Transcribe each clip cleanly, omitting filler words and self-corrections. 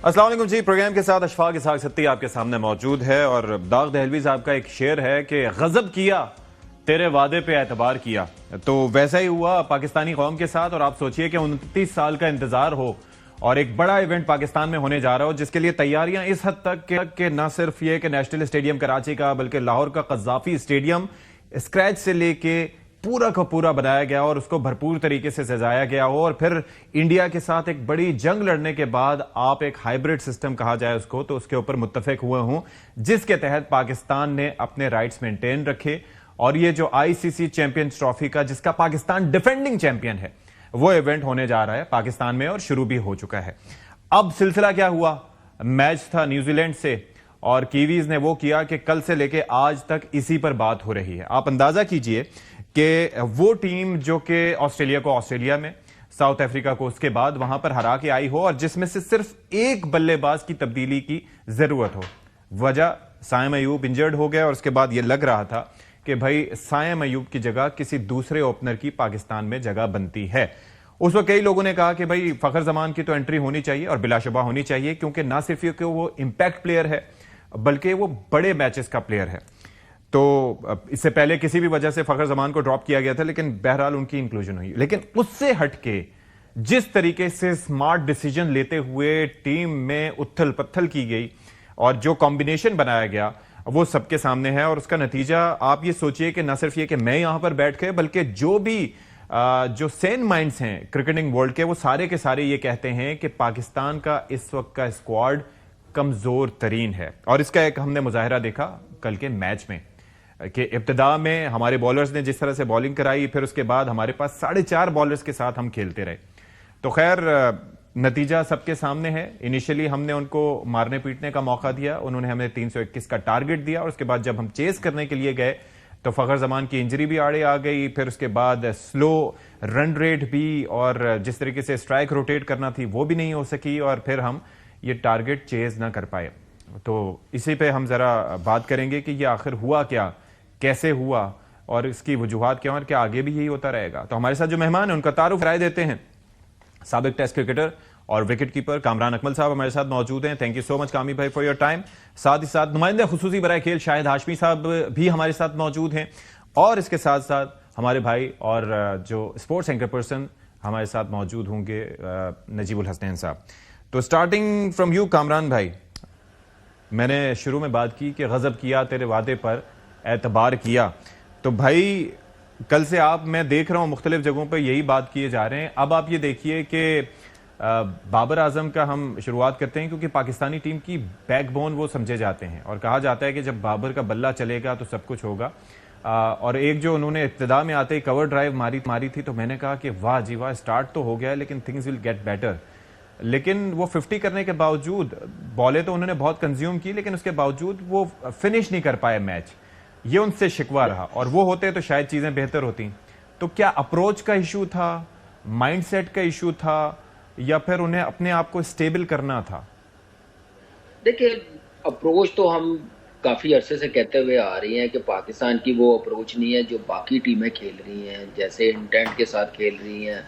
अस्सलाम वालेकुम जी। प्रोग्राम के साथ अशफाक इसहाक सत्ती आपके सामने मौजूद है और दाग दहलवी साहब का एक शेर है कि गजब किया तेरे वादे पे एतबार किया। तो वैसा ही हुआ पाकिस्तानी कौम के साथ। और आप सोचिए कि 29 साल का इंतजार हो और एक बड़ा इवेंट पाकिस्तान में होने जा रहा हो जिसके लिए तैयारियां इस हद तक कि न सिर्फ ये कि नेशनल स्टेडियम कराची का बल्कि लाहौर का कज़ाफी स्टेडियम स्क्रैच से लेके पूरा का पूरा बनाया गया और उसको भरपूर तरीके से सजाया गया हो। और फिर इंडिया के साथ एक बड़ी जंग लड़ने के बाद आप एक हाइब्रिड सिस्टम कहा जाए उसको, तो उसके ऊपर मुत्तफिक हुए हों जिसके तहत पाकिस्तान ने अपने राइट्स मेंटेन रखे। और ये जो आईसीसी चैंपियंस ट्रॉफी का, जिसका पाकिस्तान डिफेंडिंग चैंपियन है, वो इवेंट होने जा रहा है पाकिस्तान में और शुरू भी हो चुका है। अब सिलसिला क्या हुआ, मैच था न्यूजीलैंड से और कीवीज ने वो किया कि कल से लेके आज तक इसी पर बात हो रही है। आप अंदाजा कीजिए कि वो टीम जो कि ऑस्ट्रेलिया को ऑस्ट्रेलिया में, साउथ अफ्रीका को उसके बाद वहां पर हरा के आई हो और जिसमें से सिर्फ एक बल्लेबाज की तब्दीली की जरूरत हो। वजह साइम अयूब इंजर्ड हो गया और उसके बाद यह लग रहा था कि भाई साइम अयूब की जगह किसी दूसरे ओपनर की पाकिस्तान में जगह बनती है। उस वक्त कई लोगों ने कहा कि भाई फखर जमान की तो एंट्री होनी चाहिए और बिलाशुबा होनी चाहिए, क्योंकि ना सिर्फ ये कि वो इंपैक्ट प्लेयर है बल्कि वो बड़े मैचेस का प्लेयर है। तो इससे पहले किसी भी वजह से फखर जमान को ड्रॉप किया गया था, लेकिन बहरहाल उनकी इंक्लूजन हुई। लेकिन उससे हटके जिस तरीके से स्मार्ट डिसीजन लेते हुए टीम में उथल पत्थल की गई और जो कॉम्बिनेशन बनाया गया वो सबके सामने है। और उसका नतीजा आप ये सोचिए कि ना सिर्फ ये कि मैं यहां पर बैठ के, बल्कि जो भी जो सेन माइंड्स हैं क्रिकेटिंग वर्ल्ड के, वो सारे के सारे ये कहते हैं कि पाकिस्तान का इस वक्त का स्क्वाड कमजोर तरीन है। और इसका एक हमने मुजाहरा देखा कल के मैच में कि इब्तिदा में हमारे बॉलर्स ने जिस तरह से बॉलिंग कराई, फिर उसके बाद हमारे पास 4.5 बॉलर्स के साथ हम खेलते रहे। तो खैर नतीजा सबके सामने है। इनिशियली हमने उनको मारने पीटने का मौका दिया, उन्होंने हमें 321 का टारगेट दिया और उसके बाद जब हम चेस करने के लिए गए तो फखर जमान की इंजरी भी आड़े आ गई। फिर उसके बाद स्लो रन रेट भी और जिस तरीके से स्ट्राइक रोटेट करना थी वो भी नहीं हो सकी और फिर हम ये टारगेट चेज ना कर पाए। तो इसी पे हम जरा बात करेंगे कि ये आखिर हुआ क्या, कैसे हुआ और इसकी वजूहात क्या और क्या आगे भी यही होता रहेगा। तो हमारे साथ जो मेहमान है उनका तारुफ राय देते हैं। साबिक टेस्ट क्रिकेटर और विकेट कीपर कामरान अकमल साहब हमारे साथ मौजूद हैं। थैंक यू सो मच कामी भाई फॉर योर टाइम। साथ ही साथ नुमाइंदे खुसूसी बराए खेल शाहिद हाशमी साहब भी हमारे साथ मौजूद हैं और इसके साथ साथ हमारे भाई और जो स्पोर्ट्स एंकर पर्सन हमारे साथ मौजूद होंगे नजीबुल हसनैन साहब। तो स्टार्टिंग फ्रॉम यू कामरान भाई, मैंने शुरू में बात की कि गजब किया तेरे वादे पर एतबार किया। तो भाई कल से आप, मैं देख रहा हूं मुख्तलिफ जगहों पर यही बात किए जा रहे हैं। अब आप ये देखिए कि बाबर आजम का हम शुरुआत करते हैं क्योंकि पाकिस्तानी टीम की बैकबोन वो समझे जाते हैं और कहा जाता है कि जब बाबर का बल्ला चलेगा तो सब कुछ होगा। और एक जो उन्होंने इब्तिदा में आते ही कवर ड्राइव मारी थी तो मैंने कहा कि वाह जी वाह, स्टार्ट तो हो गया लेकिन थिंग्स विल गेट बेटर। लेकिन वो 50 करने के बावजूद, बॉलें तो उन्होंने बहुत कंज्यूम की लेकिन उसके बावजूद वो फिनिश नहीं कर पाए मैच। ये उनसे शिकवा रहा और वो होते तो शायद चीजें बेहतर होती। तो क्या अप्रोच का इशू था, माइंडसेट का इशू था, या फिर उन्हें अपने आप को स्टेबल करना था? देखिए, अप्रोच तो हम काफ़ी अरसे से कहते हुए आ रही हैं कि पाकिस्तान की वो अप्रोच नहीं है जो बाकी टीमें खेल रही हैं, जैसे इंटेंट के साथ खेल रही हैं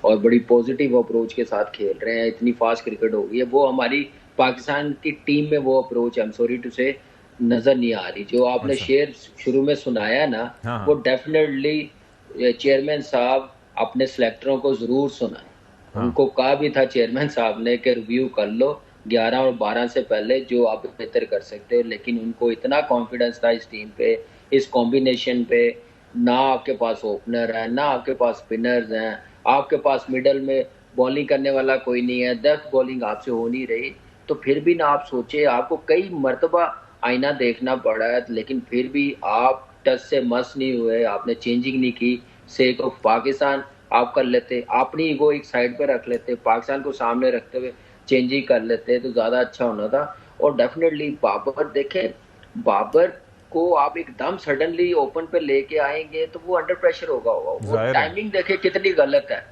और बड़ी पॉजिटिव अप्रोच के साथ खेल रहे हैं। इतनी फास्ट क्रिकेट हो गई है, वो हमारी पाकिस्तान की टीम में वो approach, I am sorry to say, नज़र नहीं आ रही। जो आपने शेर शुरू में सुनाया ना, हाँ। वो डेफिनेटली चेयरमैन साहब अपने सेलेक्टरों को ज़रूर सुनाए। हाँ। उनको कहा भी था चेयरमैन साहब ने कि रिव्यू कर लो 11 और 12 से पहले जो आप बेहतर कर सकते हो, लेकिन उनको इतना कॉन्फिडेंस था इस टीम पे, इस कॉम्बिनेशन पे। ना आपके पास ओपनर है, ना आपके पास स्पिनर्स हैं, आपके पास मिडल में बॉलिंग करने वाला कोई नहीं है, डेप्थ बॉलिंग आपसे हो नहीं रही। तो फिर भी ना आप सोचे, आपको कई मरतबा आईना देखना पड़ा है, लेकिन फिर भी आप टच से मस नहीं हुए, आपने चेंजिंग नहीं की। सेक ऑफ पाकिस्तान आप कर लेते, अपनी ईगो एक साइड पे रख लेते, पाकिस्तान को सामने रखते हुए चेंजिंग कर लेते तो ज़्यादा अच्छा होना था। और डेफिनेटली बाबर देखें, बाबर को आप एकदम सडनली ओपन पे लेके आएंगे तो वो अंडर प्रेशर होगा। वो टाइमिंग देखे कितनी गलत है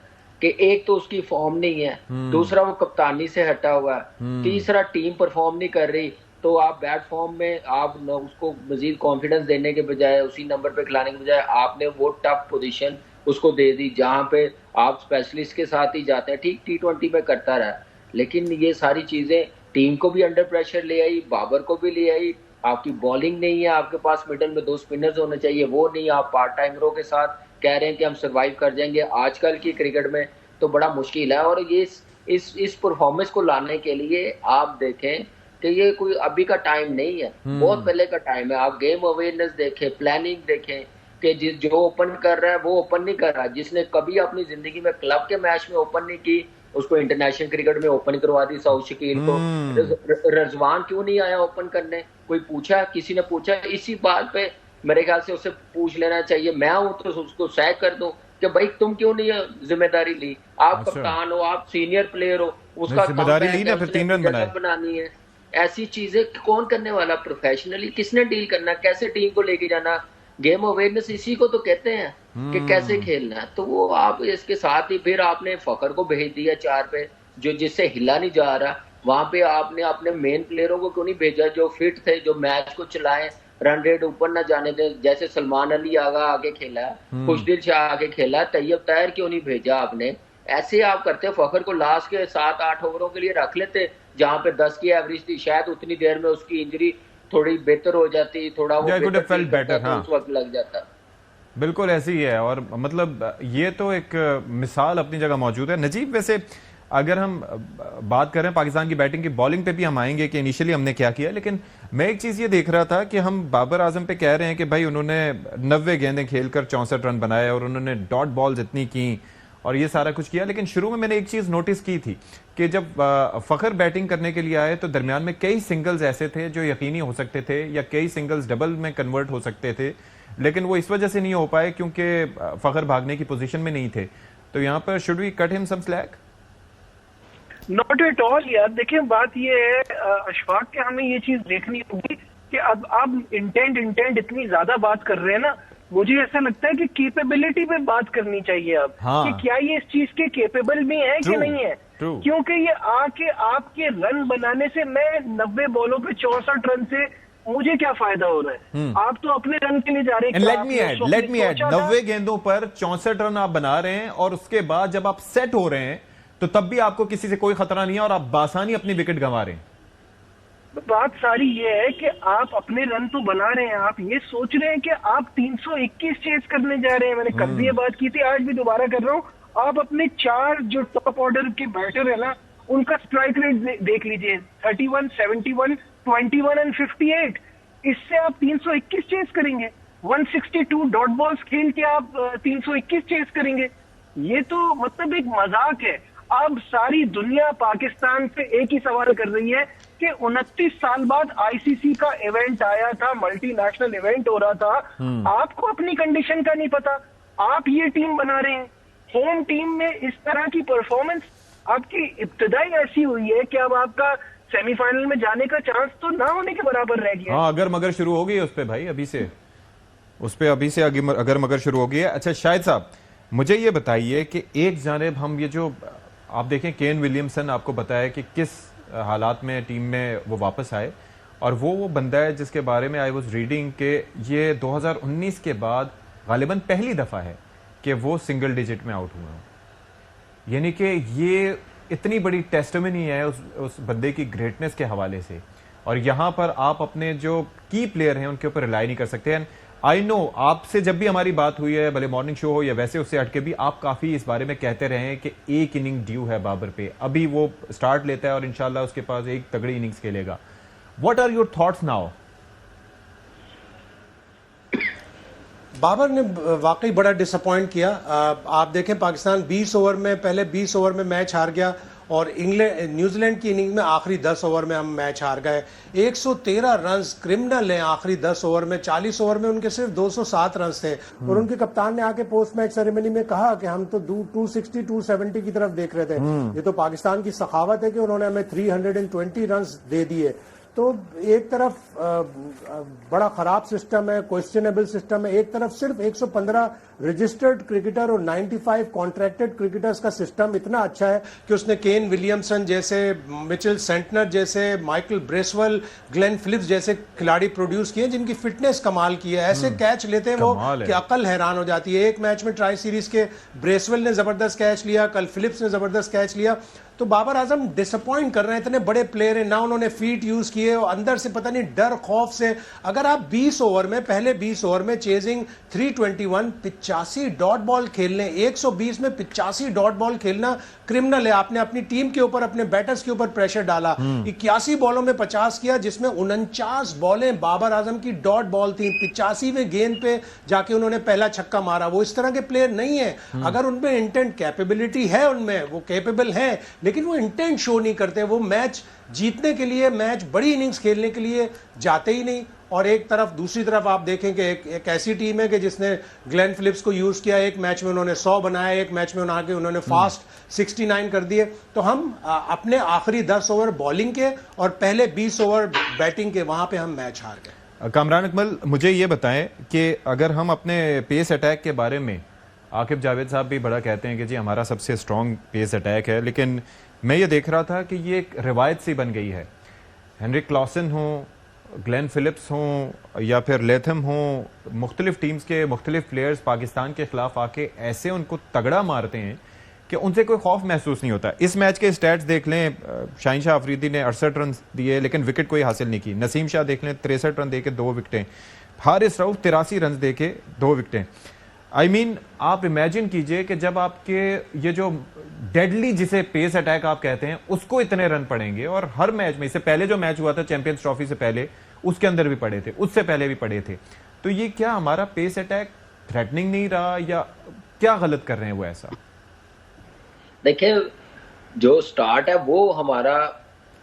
कि एक तो उसकी फॉर्म नहीं है, दूसरा वो कप्तानी से हटा हुआ है, तीसरा टीम परफॉर्म नहीं कर रही। तो आप बैड फॉर्म में आप उसको मजीद कॉन्फिडेंस देने के बजाय, उसी नंबर पे खिलाने के बजाय आपने वो टफ पोजीशन उसको दे दी जहां पे आप स्पेशलिस्ट के साथ ही जाते हैं। ठीक T20 में करता रहा, लेकिन ये सारी चीजें टीम को भी अंडर प्रेशर ले आई, बाबर को भी ले आई। आपकी बॉलिंग नहीं है, आपके पास मिडल में 2 स्पिनर्स होने चाहिए, वो नहीं। आप पार्ट टाइमरों के साथ कह रहे हैं कि हम सरवाइव कर जाएंगे। आजकल की क्रिकेट में तो बड़ा मुश्किल है। और ये इस परफॉर्मेंस को लाने के लिए आप देखें कि ये कोई अभी का टाइम नहीं है, बहुत पहले का टाइम है। आप गेम अवेयरनेस देखें, प्लानिंग देखें कि जो ओपन कर रहा है वो ओपन नहीं कर रहा। जिसने कभी अपनी जिंदगी में क्लब के मैच में ओपन नहीं की, उसको इंटरनेशनल क्रिकेट में ओपन करवा दी। सऊद शकील को रजवान क्यों नहीं आया ओपन करने? कोई पूछा? किसी ने पूछा? इसी बात पे मेरे ख्याल से उससे पूछ लेना चाहिए। मैं हूं तो उसको सैक कर दूं कि भाई तुम क्यों नहीं जिम्मेदारी ली? आप कप्तान हो, आप सीनियर प्लेयर हो, उसका जिम्मेदारी ली ना, फिर 3 रन बनानी है। ऐसी चीजें कौन करने वाला? प्रोफेशनली किसने डील करना? कैसे टीम को लेके जाना? गेम अवेयरनेस इसी को तो कहते हैं कि कैसे खेलना है। तो वो आप इसके साथ ही फिर आपने फखर को भेज दिया 4 पे, जो जिससे हिला नहीं जा रहा। वहां पे आपने अपने मेन प्लेयरों को क्यों नहीं भेजा जो फिट थे, जो मैच को चलाएं, रन रेट ऊपर ना जाने दें? जैसे सलमान अली आगे खेला, खुशदिल शाह आगे खेला, तैयब ताहिर क्यों नहीं भेजा आपने? ऐसे आप करते। फखर को लास्ट के 7-8 ओवरों के लिए रख लेते, जहां पे 10 की एवरेज थी। शायद उतनी देर में उसकी इंजरी थोड़ी बेहतर हो जाती, थोड़ा वो बेटर तो उस वक्त लग जाता। बिल्कुल ऐसी ही है। और मतलब ये तो एक मिसाल अपनी जगह मौजूद है। नजीब, वैसे अगर हम बात करें पाकिस्तान की बैटिंग की, बॉलिंग पे भी हम आएंगे कि इनिशियली हमने क्या किया, लेकिन मैं एक चीज ये देख रहा था कि हम बाबर आजम पे कह रहे हैं कि भाई उन्होंने 90 गेंदें खेलकर 64 रन बनाए और उन्होंने डॉट बॉल्स इतनी की और ये सारा कुछ किया। लेकिन शुरू में मैंने एक चीज नोटिस की थी कि जब फखर बैटिंग करने के लिए आए तो दरमियान में कई सिंगल्स ऐसे थे जो यकीनी हो सकते थे, या कई सिंगल्स डबल में कन्वर्ट हो सकते थे, लेकिन वो इस वजह से नहीं हो पाए क्योंकि फखर भागने की पोजीशन में नहीं थे। तो यहाँ पर should we cut him some slack? Not at all यार। देखिए बात ये है अशफाक कि हमें ये चीज देखनी होगी कि अब आप इंटेंट इतनी ज्यादा बात कर रहे हैं ना, मुझे ऐसा लगता है कि कैपेबिलिटी पे बात करनी चाहिए अब। कि क्या ये इस चीज के कैपेबल भी है कि नहीं है। क्योंकि ये आके आपके रन बनाने से, मैं 90 बॉलों पे 64 रन से मुझे क्या फायदा हो रहा है? आप तो अपने रन के लिए जा रहे हैं। लेट मी ऐड 90 गेंदों पर 64 रन आप बना रहे हैं और उसके बाद जब आप सेट हो रहे हैं तो तब भी आपको किसी से कोई खतरा नहीं है और आप बासानी अपनी विकेट गंवा रहे हैं। बात सारी ये है कि आप अपने रन तो बना रहे हैं, आप ये सोच रहे हैं कि आप 321 चेस करने जा रहे हैं। मैंने कल भी ये बात की थी, आज भी दोबारा कर रहा हूं। आप अपने 4 जो टॉप ऑर्डर के बैटर है ना, उनका स्ट्राइक रेट देख लीजिए, 31, 71, 21 एंड 58। इससे आप 321 चेस करेंगे? 162 डॉट बॉल्स खेल के आप 321 चेस करेंगे? ये तो मतलब एक मजाक है। अब सारी दुनिया पाकिस्तान से एक ही सवाल कर रही है कि 29 साल बाद आईसीसी का इवेंट आया था, मल्टीनेशनल इवेंट हो रहा था, आपको अपनी कंडीशन का नहीं पता। आप ये टीम बना रहे हैं, होम टीम में इस तरह की परफॉर्मेंस आपकी इब्तिदाई ऐसी हुई है कि अब आपका सेमीफाइनल में जाने का चांस तो ना होने के बराबर रह गया। हाँ, अगर मगर शुरू हो गई है उस पे भाई, अभी से अगर मगर शुरू हो गई है। अच्छा शाहिद साहब, मुझे ये बताइए कि एक जानिब हम ये जो आप देखें, केन विलियमसन आपको बताया कि किस हालात में टीम में वो वापस आए, और वो बंदा है जिसके बारे में आई वाज रीडिंग कि ये 2019 के बाद गालिबन पहली दफा है कि वो सिंगल डिजिट में आउट हुए हैं। यानी कि ये इतनी बड़ी टेस्टमनी है उस बंदे की ग्रेटनेस के हवाले से, और यहां पर आप अपने जो की प्लेयर हैं उनके ऊपर रिलाई नहीं कर सकते हैं। आई नो आपसे जब भी हमारी बात हुई है, भले मॉर्निंग शो हो या वैसे, उससे हटके भी आप काफी इस बारे में कहते रहे हैं कि एक इनिंग ड्यू है बाबर पे, अभी वो स्टार्ट लेता है और इंशाल्लाह उसके पास एक तगड़ी इनिंग्स खेलेगा। What are your thoughts now? Babar ने वाकई बड़ा डिसअपॉइंट किया। आप देखें पाकिस्तान 20 ओवर में, पहले 20 ओवर में मैच हार गया, और न्यूजीलैंड की इनिंग में आखिरी 10 ओवर में हम मैच हार गए। 113 रन क्रिमिनल हैं आखिरी 10 ओवर में। 40 ओवर में उनके सिर्फ 207 रन थे, और उनके कप्तान ने आके पोस्ट मैच सेरेमनी में कहा कि हम तो 260 270 की तरफ देख रहे थे। ये तो पाकिस्तान की सखावत है कि उन्होंने हमें 320 रन दे दिए। तो एक तरफ बड़ा खराब सिस्टम है, क्वेश्चनेबल सिस्टम है, एक तरफ सिर्फ 115 रजिस्टर्ड क्रिकेटर और 95 कॉन्ट्रैक्टेड क्रिकेटर्स का सिस्टम इतना अच्छा है कि उसने केन विलियमसन जैसे, मिचेल सेंटनर जैसे, माइकल ब्रेसवेल, ग्लेन फिलिप्स जैसे खिलाड़ी प्रोड्यूस किए जिनकी फिटनेस कमाल की है। ऐसे कैच लेते हैं वो कि अकल हैरान हो जाती है। एक मैच में ट्राई सीरीज के ब्रेसवेल ने जबरदस्त कैच लिया, कल फिलिप्स ने जबरदस्त कैच लिया। तो बाबर आजम डिसअपॉइंट कर रहे हैं। इतने बड़े प्लेयर हैं ना, उन्होंने फीट यूज किए और अंदर से पता नहीं डर खौफ से। अगर आप 20 ओवर में, पहले 20 ओवर में चेजिंग 321 85 डॉट बॉल खेलने, 120 में 85 डॉट बॉल खेलना क्रिमिनल है। आपने अपनी टीम के ऊपर, अपने बैटर्स के ऊपर प्रेशर डाला। 81 बॉलों में 50 किया, जिसमें 49 बॉलें बाबर आजम की डॉट बॉल थी। 85वें गेंद पे जाके उन्होंने पहला छक्का मारा। वो इस तरह के प्लेयर नहीं है। अगर उनमें इंटेंट, कैपेबिलिटी है, उनमें वो कैपेबल है, लेकिन वो इंटेंट शो नहीं करते। वो मैच जीतने के लिए, मैच बड़ी इनिंग्स खेलने के लिए जाते ही नहीं। और एक तरफ, दूसरी तरफ आप देखें कि एक ऐसी टीम है कि जिसने ग्लेन फिलिप्स को यूज किया। एक मैच में उन्होंने 100 बनाया, एक मैच में उन्होंने फास्ट 69 कर दिए। तो हम अपने आखिरी 10 ओवर बॉलिंग के और पहले 20 ओवर बैटिंग के, वहां पे हम मैच हार गए। कामरान अकमल, मुझे ये बताएं कि अगर हम अपने पेस अटैक के बारे में, आकिब जावेद साहब भी बड़ा कहते हैं कि जी हमारा सबसे स्ट्रॉन्ग पेस अटैक है, लेकिन मैं ये देख रहा था कि ये एक रिवायत सी बन गई है। हेनरिक क्लॉसन हो, ग्लेन फिलिप्स हों या फिर लेथम हों, मुख्तलिफ टीम्स के मुख्तलिफ प्लेयर्स पाकिस्तान के खिलाफ आके ऐसे उनको तगड़ा मारते हैं कि उनसे कोई खौफ महसूस नहीं होता। इस मैच के स्टैट्स देख लें, शाहीन शाह अफरीदी ने 68 रन दिए लेकिन विकेट कोई हासिल नहीं की। नसीम शाह देख लें, 63 रन देके 2 विकेटें। हारिस रऊफ 83 रन देके 2 विकेटें। आई मीन आप इमेजिन कीजिए कि जब आपके ये जो डेडली जिसे पेस अटैक आप कहते हैं उसको इतने रन पड़ेंगे, और हर मैच में, इससे पहले जो मैच हुआ था चैंपियंस ट्रॉफी से पहले, उसके अंदर भी पड़े थे, उससे पहले भी पड़े थे। तो ये क्या हमारा पेस अटैक थ्रेटनिंग नहीं रहा या क्या गलत कर रहे हैं वो ऐसा? देखिए, जो स्टार्ट है वो हमारा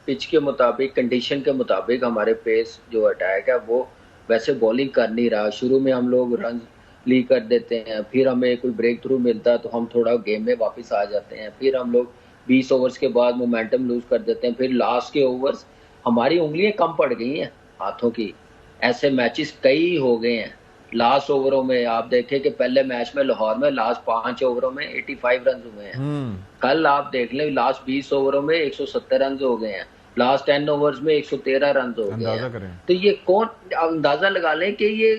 पिच के मुताबिक, कंडीशन के मुताबिक हमारे पेस जो अटैक है वो वैसे बॉलिंग कर नहीं रहा। शुरू में हम लोग रन लीड कर देते हैं, फिर हमें कोई ब्रेक थ्रू मिलता है तो हम थोड़ा गेम में वापस आ जाते हैं, फिर हम लोग 20 ओवर्स के बाद मोमेंटम लूज कर देते हैं, फिर लास्ट के ओवर्स हमारी उंगलियां कम पड़ गई हैं हाथों की। ऐसे मैचेस कई हो गए हैं। लास्ट ओवरों में आप देखें कि पहले मैच में लाहौर में लास्ट 5 ओवरों में 85 रन हुए हैं। कल आप देख लें लास्ट 20 ओवरों में 170 रन हो गए हैं। लास्ट 10 ओवर्स में 113 रन हो गए हैं। तो ये कौन, अंदाजा लगा लें कि ये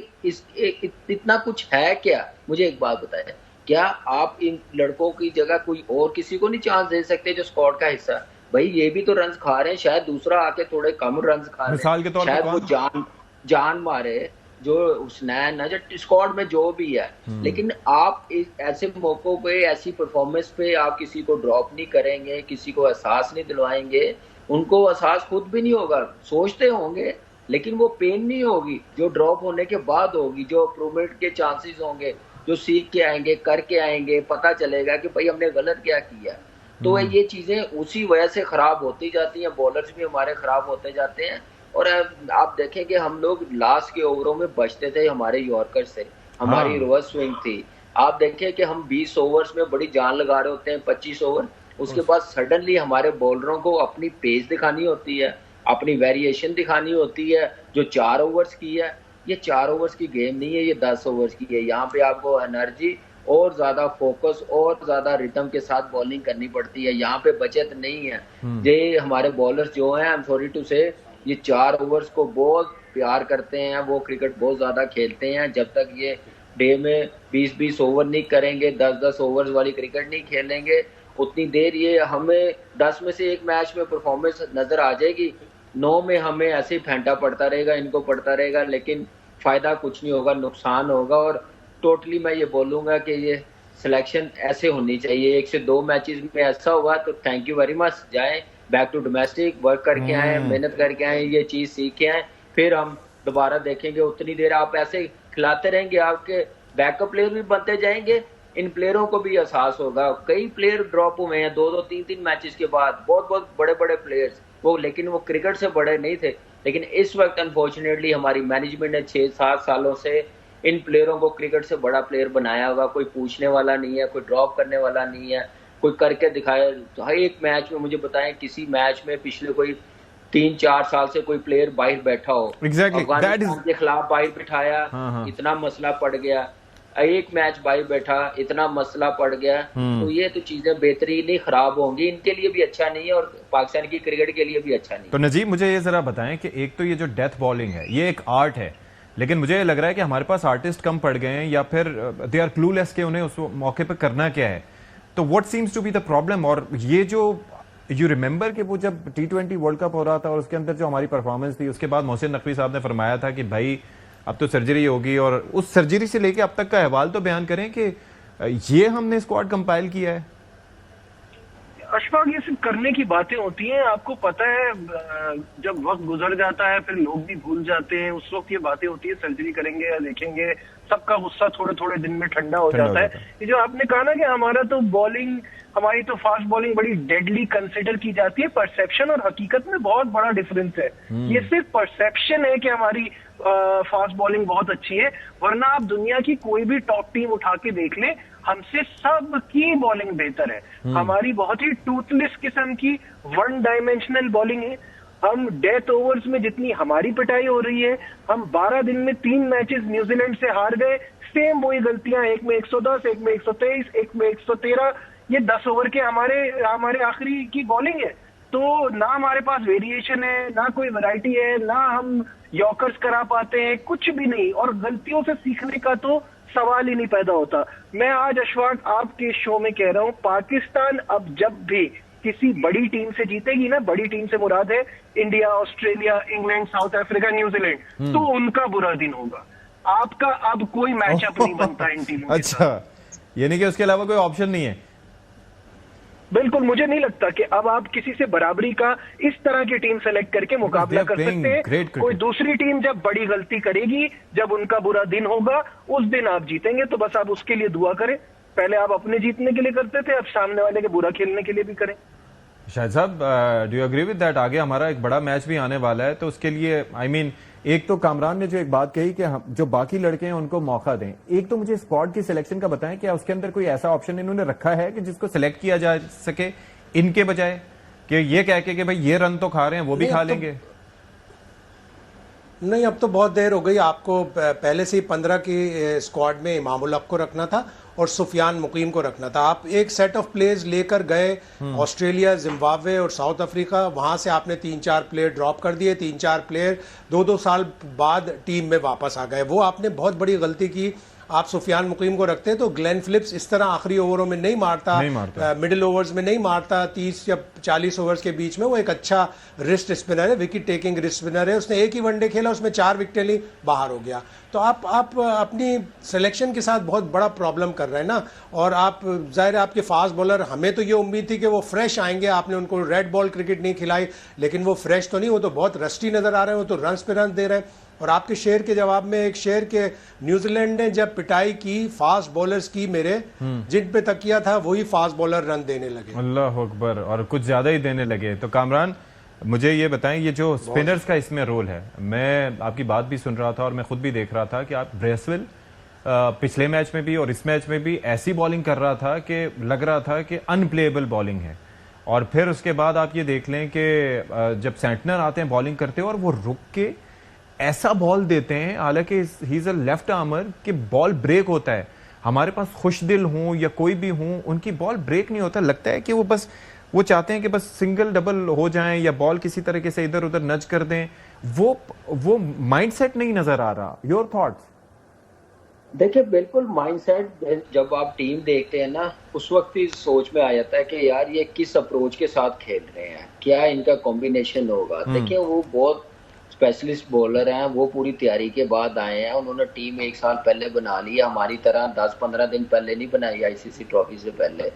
इतना कुछ है क्या? मुझे एक बात बताएं, क्या आप इन लड़कों की जगह कोई और किसी को नहीं चांस दे सकते जो स्क्वाड का हिस्सा? भाई ये भी तो रन खा रहे हैं, शायद दूसरा आके थोड़े कम रन खा रहे हैं, शायद वो जान मारे जो हुसनैन है, जो स्क्वाड में जो भी है। लेकिन आप ऐसे मौकों पे, ऐसी परफॉर्मेंस पे आप किसी को ड्रॉप नहीं करेंगे, किसी को एहसास नहीं दिलवाएंगे। उनको एहसास खुद भी नहीं होगा, सोचते होंगे लेकिन वो पेन नहीं होगी जो ड्रॉप होने के बाद होगी, जो इम्प्रूवमेंट के चांसेस होंगे, जो सीख के आएंगे, करके आएंगे, पता चलेगा कि भाई हमने गलत क्या किया। तो ये चीजें उसी वजह से खराब होती जाती हैं। बॉलर्स भी हमारे खराब होते जाते हैं। और आप देखें कि हम लोग लास्ट के ओवरों में बचते थे हमारे यॉर्कर से, हमारी रिवर्स स्विंग थी। आप देखें कि हम 20 ओवर्स में बड़ी जान लगा रहे होते हैं, 25 ओवर, उसके बाद सडनली हमारे बॉलरों को अपनी पेस दिखानी होती है, अपनी वेरिएशन दिखानी होती है जो 4 ओवर्स की है। ये 4 ओवर्स की गेम नहीं है, ये 10 ओवर्स की है। यहाँ पे आपको एनर्जी और ज्यादा फोकस और ज्यादा रिदम के साथ बॉलिंग करनी पड़ती है। यहाँ पे बचत नहीं है। ये हमारे बॉलर्स जो हैं, आई एम सॉरी टू से, ये 4 ओवर्स को बहुत प्यार करते हैं, वो क्रिकेट बहुत ज्यादा खेलते हैं। जब तक ये डे में 20-20 ओवर नहीं करेंगे, 10-10 ओवर्स वाली क्रिकेट नहीं खेलेंगे, उतनी देर ये हमें 10 में से एक मैच में परफॉर्मेंस नजर आ जाएगी, 9 में हमें ऐसे ही फेंटा पड़ता रहेगा, इनको पड़ता रहेगा, लेकिन फायदा कुछ नहीं होगा, नुकसान होगा। और टोटली मैं ये बोलूंगा कि ये सिलेक्शन ऐसे होनी चाहिए। 1 से 2 मैचेस में ऐसा हुआ तो थैंक यू वेरी मच, जाएं बैक टू डोमेस्टिक, वर्क करके आए, मेहनत करके आए, ये चीज सीख के आए, फिर हम दोबारा देखेंगे। उतनी देर आप ऐसे खिलाते रहेंगे, आपके बैकअप प्लेयर भी बनते जाएंगे, इन प्लेयरों को भी एहसास होगा। कई प्लेयर ड्रॉप हुए हैं 2-2, 3-3 मैचेस के बाद, बहुत बड़े बड़े प्लेयर्स वो, लेकिन वो क्रिकेट से बड़े नहीं थे। लेकिन इस वक्त अनफॉर्चुनेटली हमारी मैनेजमेंट ने 6-7 सालों से इन प्लेयरों को क्रिकेट से बड़ा प्लेयर बनाया होगा। कोई पूछने वाला नहीं है, कोई ड्रॉप करने वाला नहीं है, कोई करके दिखाया। तो एक मैच में मुझे बताएं, किसी मैच में पिछले कोई 3-4 साल से कोई प्लेयर बाहर बैठा हो। अफगानिस्तान के खिलाफ बाहर बिठाया, इतना मसला पड़ गया। एक मैच बाहर बैठा, इतना मसला पड़ गया। तो ये तो चीजें बेहतरीन ही खराब होंगी, इनके लिए भी अच्छा नहीं है और पाकिस्तान की क्रिकेट के लिए भी अच्छा नहीं। तो नजीब, मुझे ये जरा बताएं कि एक तो ये जो डेथ बॉलिंग है ये एक आर्ट है, लेकिन मुझे लग रहा है कि हमारे पास आर्टिस्ट कम पड़ गए हैं या फिर दे आर क्लूलेस के उन्हें उस मौके पर करना क्या है। तो what seems to be the problem? और ये जो यू रिमेंबर कि वो जब T20 वर्ल्ड कप हो रहा था और उसके अंदर जो हमारी परफॉर्मेंस थी, उसके बाद मोहसिन नकवी साहब ने फरमाया था कि भाई अब तो सर्जरी होगी, और उस सर्जरी से लेके अब तक का अहवाल तो बयान करें कि ये हमने स्क्वाड कंपाइल किया है। अशफाक, ये सिर्फ करने की बातें होती हैं। आपको पता है जब वक्त गुजर जाता है फिर लोग भी भूल जाते हैं। उस वक्त ये बातें होती है सर्जरी करेंगे या देखेंगे, सबका गुस्सा थोड़े थोड़े दिन में ठंडा हो जाता है। ये जो आपने कहा ना कि हमारी तो फास्ट बॉलिंग बड़ी डेडली कंसिडर की जाती है, परसेप्शन और हकीकत में बहुत बड़ा डिफरेंस है। ये सिर्फ परसेप्शन है कि हमारी फास्ट बॉलिंग बहुत अच्छी है, वरना आप दुनिया की कोई भी टॉप टीम उठा के देख लें, हमसे सबकी बॉलिंग बेहतर है। हमारी बहुत ही टूथलेस किस्म की वन डायमेंशनल बॉलिंग है। हम डेथ ओवर्स में जितनी हमारी पिटाई हो रही है, हम 12 दिन में 3 मैचेस न्यूजीलैंड से हार गए, सेम वही गलतियां, एक में 110, एक में 123, एक में 113। ये 10 ओवर के हमारे आखिरी की बॉलिंग है। तो ना हमारे पास वेरिएशन है, ना कोई वैरायटी है, ना हम यॉर्कर्स करा पाते हैं, कुछ भी नहीं। और गलतियों से सीखने का तो सवाल ही नहीं पैदा होता। मैं आज अशफाक आपके शो में कह रहा हूं, पाकिस्तान अब जब भी किसी बड़ी टीम से जीतेगी ना, बड़ी टीम से मुराद है India, Australia, England, south Africa, New Zealand, तो उनका बुरा दिन होगा। आपका अब कोई मैचअप नहीं बनता इन टीमों के साथ। अच्छा, यानी कि उसके अलावा कोई ऑप्शन नहीं है। बिल्कुल, मुझे नहीं लगता कि अब आप किसी से बराबरी का इस तरह की टीम सेलेक्ट करके मुकाबला कर सकते हैं। कोई दूसरी टीम जब बड़ी गलती करेगी, जब उनका बुरा दिन होगा, उस दिन आप जीतेंगे। तो बस आप उसके लिए दुआ करें। पहले आप अपने जीतने के लिए करते थे, अब सामने वाले के बुरा खेलने के लिए भी करें। शाहिद साहब, do you agree with that? आगे हमारा एक बड़ा मैच भी आने वाला है, तो उसके लिए एक तो कामरान ने जो एक बात कही कि हम जो बाकी लड़के हैं उनको मौका दें। एक तो मुझे स्क्वाड की सिलेक्शन का बताएं, क्या उसके अंदर कोई ऐसा ऑप्शन इन्होंने रखा है कि जिसको सिलेक्ट किया जा सके इनके बजाय, कि ये कह के कि भाई ये रन तो खा रहे हैं, वो भी खा लेंगे? नहीं, अब तो बहुत देर हो गई। आपको पहले से ही 15 की स्क्वाड में इमामुल हक को रखना था और सुफियान मुकीम को रखना था। आप एक सेट ऑफ प्लेयर्स लेकर गए ऑस्ट्रेलिया, जिम्बाब्वे और साउथ अफ्रीका, वहां से आपने 3-4 प्लेयर ड्रॉप कर दिए। 3-4 प्लेयर 2-2 साल बाद टीम में वापस आ गए। वो आपने बहुत बड़ी गलती की। आप सुफियान मुकीम को रखते तो ग्लेन फिलिप्स इस तरह आखिरी ओवरों में नहीं मारता, मिडिल ओवर्स में नहीं मारता, 30 या 40 ओवर्स के बीच में। वो एक अच्छा रिस्ट स्पिनर है, विकेट टेकिंग रिस्ट स्पिनर है। उसने एक ही वनडे खेला, उसमें 4 विकेटें ली, बाहर हो गया। तो आप अपनी सिलेक्शन के साथ बहुत बड़ा प्रॉब्लम कर रहे हैं ना। और आप जाहिर है आपके फास्ट बॉलर, हमें तो ये उम्मीद थी कि वो फ्रेश आएंगे। आपने उनको रेड बॉल क्रिकेट नहीं खिलाई, लेकिन वो फ्रेश तो नहीं, वो तो बहुत रस्टी नजर आ रहे हैं। वो तो रन पे रन दे रहे हैं। और आपके शेर के जवाब में एक शेर के न्यूजीलैंड ने जब पिटाई की फास्ट बॉलर्स की, मेरे जिन पे तकिया था वही फास्ट बॉलर रन देने लगे। अल्लाह अकबर, और कुछ ज्यादा ही देने लगे। तो कामरान, मुझे ये बताएं, ये जो स्पिनर्स का इसमें रोल है, मैं आपकी बात भी सुन रहा था और मैं खुद भी देख रहा था कि आप ब्रेसवेल पिछले मैच में भी और इस मैच में भी ऐसी बॉलिंग कर रहा था कि लग रहा था कि अनप्लेएबल बॉलिंग है। और फिर उसके बाद आप ये देख लें कि जब सेंटनर आते हैं बॉलिंग करते हैं और वो रुक के ऐसा बॉल देते हैं, हालांकि he is a left armour, कि बॉल ब्रेक होता है। हमारे पास खुशदिल हूं या कोई भी हूं, उनकी बॉल ब्रेक नहीं होता। लगता है कि वो चाहते हैं कि बस सिंगल डबल हो जाएं या बॉल किसी तरीके से इधर उधर नच कर दें। वो माइंडसेट नहीं नजर आ रहा। Your thoughts? देखिए, बिल्कुल माइंडसेट जब आप टीम देखते हैं ना, उस वक्त ही सोच में आ जाता है कि यार ये किस अप्रोच के साथ खेल रहे हैं, क्या इनका कॉम्बिनेशन होगा। देखिए, वो बहुत स्पेशलिस्ट बॉलर हैं, वो पूरी तैयारी के बाद आए हैं। उन्होंने टीम 1 साल पहले बना ली है, हमारी तरह 10-15 दिन पहले नहीं बनाई आईसीसी ट्रॉफी से पहले।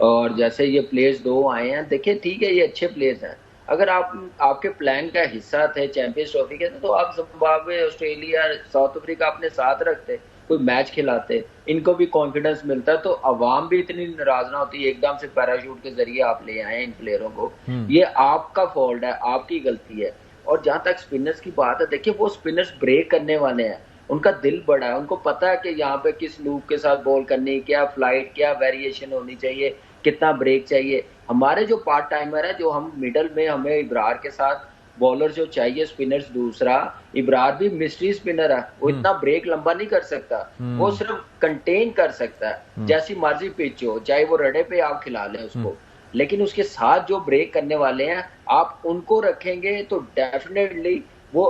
और जैसे ये प्लेयर्स 2 आए हैं, देखिए ठीक है, ये अच्छे प्लेयर्स हैं। अगर आपके प्लान का हिस्सा थे चैंपियंस ट्रॉफी के, तो आप जिम्बाब्वे, ऑस्ट्रेलिया, साउथ अफ्रीका अपने साथ रखते, कोई मैच खिलाते, इनको भी कॉन्फिडेंस मिलता, तो अवाम भी इतनी नाराज ना होती। एकदम से पैराशूट के जरिए आप ले आए इन प्लेयरों को। ये आपका फॉल्ट है, आपकी गलती है। और जहां तक स्पिनर्स की बात है, देखिए वो स्पिनर्स ब्रेक करने वाले हैं, उनका दिल बड़ा है, उनको पता है कि यहाँ पे किस लूप के साथ बॉल करनी, क्या फ्लाइट, क्या वेरिएशन होनी चाहिए, कितना ब्रेक चाहिए। हमारे जो पार्ट टाइमर है, जो हम मिडल में, हमें इब्रार के साथ बॉलर जो चाहिए, स्पिनर्स दूसरा, इब्रार भी मिस्ट्री स्पिनर है, वो इतना ब्रेक लंबा नहीं कर सकता, वो सिर्फ कंटेन कर सकता है। जैसी मर्जी पिच हो, चाहे वो रडे पे आप खिला लें उसको, लेकिन उसके साथ जो ब्रेक करने वाले हैं, आप उनको रखेंगे तो डेफिनेटली वो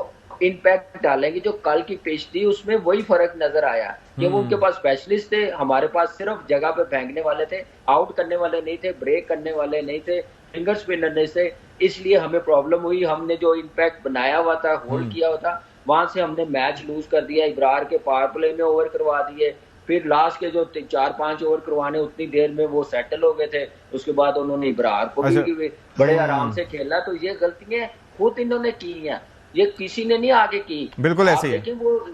इम्पैक्ट डालेंगे। जो कल की पिच थी उसमें वही फर्क नजर आया कि वो उनके पास स्पेशलिस्ट थे, हमारे पास सिर्फ जगह पे फेंकने वाले थे, आउट करने वाले नहीं थे, ब्रेक करने वाले नहीं थे, फिंगर स्पिनर ने से, इसलिए हमें प्रॉब्लम हुई। हमने जो इम्पैक्ट बनाया हुआ था, होल्ड किया हुआ था, वहां से हमने मैच लूज कर दिया। इब्रार के पावर प्ले में ओवर करवा दिए, फिर लास्ट के जो 4-5 ओवर करवाने उतनी देर में वो सेटल हो गए थे। उसके बाद उन्होंने इब्रार को भी बड़े आराम से खेला। तो ये गलतियां खुद इन्होंने की हैं, ये किसी ने नहीं आगे की। बिल्कुल ऐसे ही है। लेकिन वो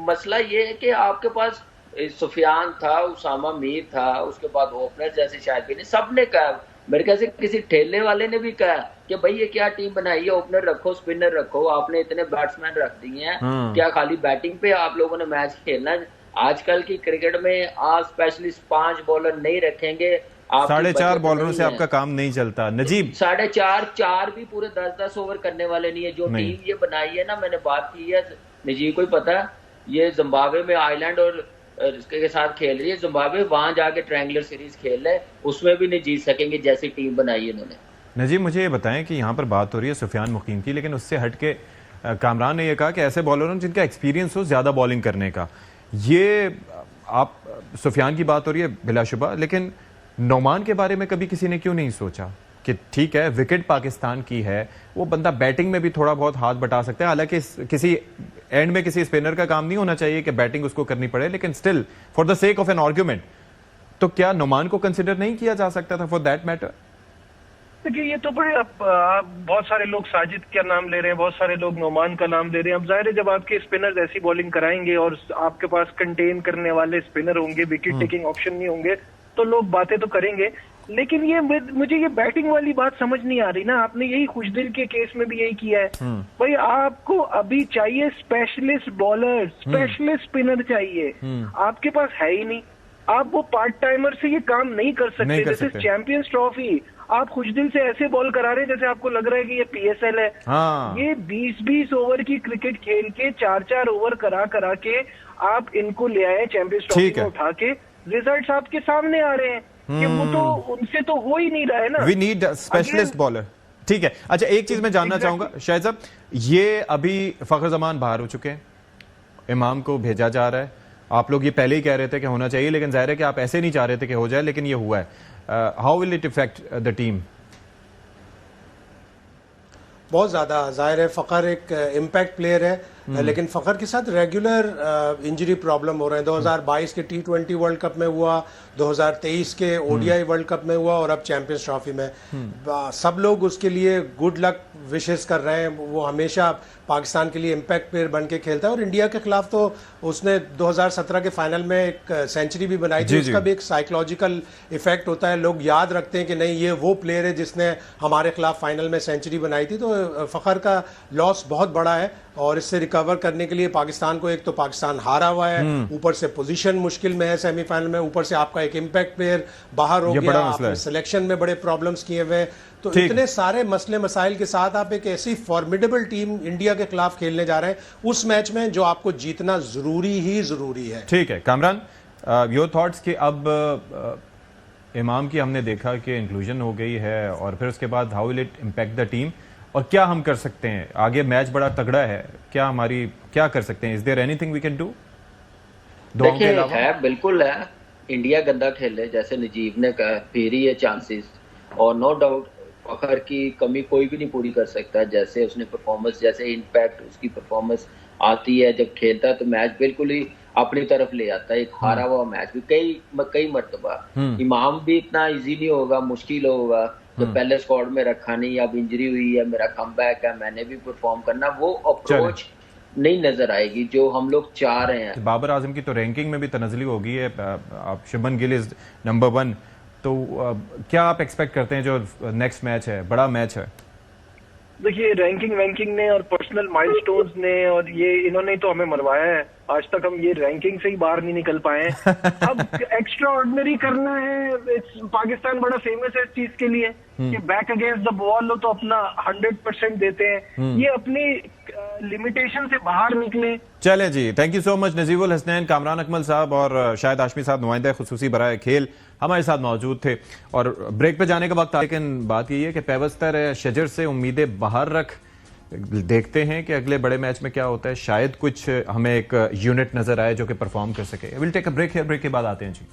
मसला ये है कि आपके पास सुफियान था, उसामा मीर था, उसके बाद ओपनर जैसे शायद भी नहीं, सबने कहा, मेरे ख्याल से किसी ठेले वाले ने भी कहा कि भाई ये क्या टीम बनाई है, ओपनर रखो, स्पिनर रखो, आपने इतने बैट्समैन रख दिए हैं, क्या खाली बैटिंग पे आप लोगों ने मैच खेलना है? आजकल की क्रिकेट में आप स्पेशलिस्ट 5 बॉलर नहीं रखेंगे, 4.5 बॉलरों से आपका काम नहीं चलता। नजीब 4.5 भी पूरे 10-10 ओवर करने वाले नहीं है। जो टीम ये बनाई है ना, मैंने बात की है, नजीब को ही पता है, ये जिम्बाब्वे में आइलैंड और इसके साथ खेल रही है जिम्बाब्वे, वहां जाके ट्रायंगुलर सीरीज खेल रहे, उसमें भी नहीं जीत सकेंगे जैसी टीम बनाई है इन्होंने। नजीब मुझे ये बताएं कि यहाँ पर बात हो रही है सुफियान मुकीम की, लेकिन उससे हटके कामरान ने यह कहा कि ऐसे बॉलरों जिनका एक्सपीरियंस हो ज्यादा बॉलिंग करने का। ये आप सुफियान की बात हो रही है बिलाशुबा, लेकिन नोमान के बारे में कभी किसी ने क्यों नहीं सोचा कि ठीक है विकेट पाकिस्तान की है, वो बंदा बैटिंग में भी थोड़ा बहुत हाथ बटा सकता है। हालांकि किसी एंड में किसी स्पिनर का काम नहीं होना चाहिए कि बैटिंग उसको करनी पड़े, लेकिन still for the sake of an argument, तो क्या नोमान को कंसिडर नहीं किया जा सकता था फॉर दैट मैटर? देखिए ये तो बड़े बहुत सारे लोग साजिद का नाम ले रहे हैं, बहुत सारे लोग नोमान का नाम ले रहे हैं। अब जाहिर है जब आपके स्पिनर्स ऐसी बॉलिंग कराएंगे और आपके पास कंटेन करने वाले स्पिनर होंगे, विकेट टेकिंग ऑप्शन नहीं होंगे, तो लोग बातें तो करेंगे। लेकिन ये मुझे ये बैटिंग वाली बात समझ नहीं आ रही ना। आपने यही खुशदिल के केस में भी यही किया है। भाई आपको अभी चाहिए स्पेशलिस्ट बॉलर, स्पेशलिस्ट स्पिनर चाहिए, आपके पास है ही नहीं। आप वो पार्ट टाइमर से ये काम नहीं कर सकते। जैसे चैंपियंस ट्रॉफी आप खुशदिल से ऐसे बॉल करा रहे हैं जैसे आपको लग रहा है कि ये PSL है। ये 20-20 ओवर की क्रिकेट खेल के 4-4 ओवर करा के आप इनको ले आए चैंपियंस ट्रॉफी में उठा के, रिजल्ट्स आपके सामने आ रहे हैं कि वो तो उनसे तो हो ही नहीं रहा है ना। We need specialist bowler. ठीक है, अच्छा एक चीज मैं जानना चाहूंगा शाहिद साहब, ये अभी फखर जमान बाहर हो चुके हैं, इमाम को भेजा जा रहा है, आप लोग ये पहले ही कह रहे थे कि होना चाहिए, लेकिन जाहिर है कि आप ऐसे नहीं चाह रहे थे कि हो जाए, लेकिन ये हुआ है। How will it effect the team? बहुत ज़्यादा जाहिर है फ़खर एक इम्पैक्ट प्लेयर है, लेकिन फ़खर के साथ रेगुलर इंजरी प्रॉब्लम हो रहे हैं। 2022 के T20 वर्ल्ड कप में हुआ, 2023 के ODI वर्ल्ड कप में हुआ और अब चैंपियंस ट्रॉफी में। सब लोग उसके लिए गुड लक विशेस कर रहे हैं। वो हमेशा पाकिस्तान के लिए इम्पैक्ट प्लेयर बन के खेलता है और इंडिया के खिलाफ तो उसने 2017 के फाइनल में एक सेंचुरी भी बनाई थी। उसका भी एक साइकोलॉजिकल इफेक्ट होता है, लोग याद रखते हैं कि नहीं ये वो प्लेयर है जिसने हमारे खिलाफ फाइनल में सेंचुरी बनाई थी। तो फ़खर का लॉस बहुत बड़ा है और इससे रिकवर करने के लिए पाकिस्तान को, एक तो पाकिस्तान हारा हुआ है, ऊपर से पोजीशन मुश्किल में है सेमीफाइनल में, ऊपर से आपका एक इम्पैक्ट प्लेयर बाहर हो गया, आपने सिलेक्शन में बड़े प्रॉब्लम्स किए हुए। तो इतने सारे मसले मसाइल के साथ आप एक ऐसी फॉर्मिडेबल टीम इंडिया के खिलाफ खेलने जा रहे हैं उस मैच में जो आपको जीतना जरूरी है। ठीक है कामरान, योर थॉट्स कि अब इमाम की हमने देखा कि इंक्लूजन हो गई है और फिर उसके बाद how will it impact the team, और क्या हम कर सकते हैं आगे? मैच बड़ा तगड़ा है, क्या कर सकते हैं? Is there anything we can do? देखिए है, बिल्कुल है, इंडिया गंदा खेले जैसे नजीब ने कहा, फिर ही है चांसेस, और नो डाउट फखर की कमी कोई भी नहीं पूरी कर सकता। जैसे उसने परफॉर्मेंस, जैसे इम्पैक्ट उसकी परफॉर्मेंस आती है जब खेलता है तो मैच बिल्कुल ही अपनी तरफ ले आता है। एक हारा हुआ मैच भी कई मरतबा, इमाम भी इतना इजी नहीं होगा, मुश्किल होगा। जो पहले स्क्वाड में रखा नहीं, अब इंजरी हुई है, मेरा कमबैक है, मैंने भी परफॉर्म करना, वो अप्रोच नहीं नजर आएगी जो हम लोग चाह रहे हैं। बाबर आजम की तो रैंकिंग में भी तनज़ली हो गई है, आप शुभमन गिल इज नंबर 1, तो क्या आप एक्सपेक्ट करते हैं जो नेक्स्ट मैच है, बड़ा मैच है? देखिए रैंकिंग ने और पर्सनल माइलस्टोन्स ने और ये इन्होंने तो हमें मरवाया है। आज तक हम ये रैंकिंग से ही बाहर नहीं निकल पाए हैं। अब एक्स्ट्रा ऑर्डिनरी करना है। पाकिस्तान बड़ा फेमस है इस चीज के लिए कि बैक अगेंस्ट द बॉल हो तो अपना 100% देते हैं। ये अपनी लिमिटेशन से बाहर निकले। चले जी, thank you so much. Najibul Hasnain, Kamran Akmal साहब और शाहिद हाशमी साहब, नुमाइंदा खुसूसी बराए खेल, हमारे साथ मौजूद थे। और ब्रेक पे जाने का वक्त, लेकिन बात यही है कि पेवस्तर शजर से उम्मीदें बाहर रख, देखते हैं कि अगले बड़े मैच में क्या होता है। शायद कुछ हमें एक यूनिट नजर आए जो कि परफॉर्म कर सके। Will take a break here, break के बाद आते हैं जी।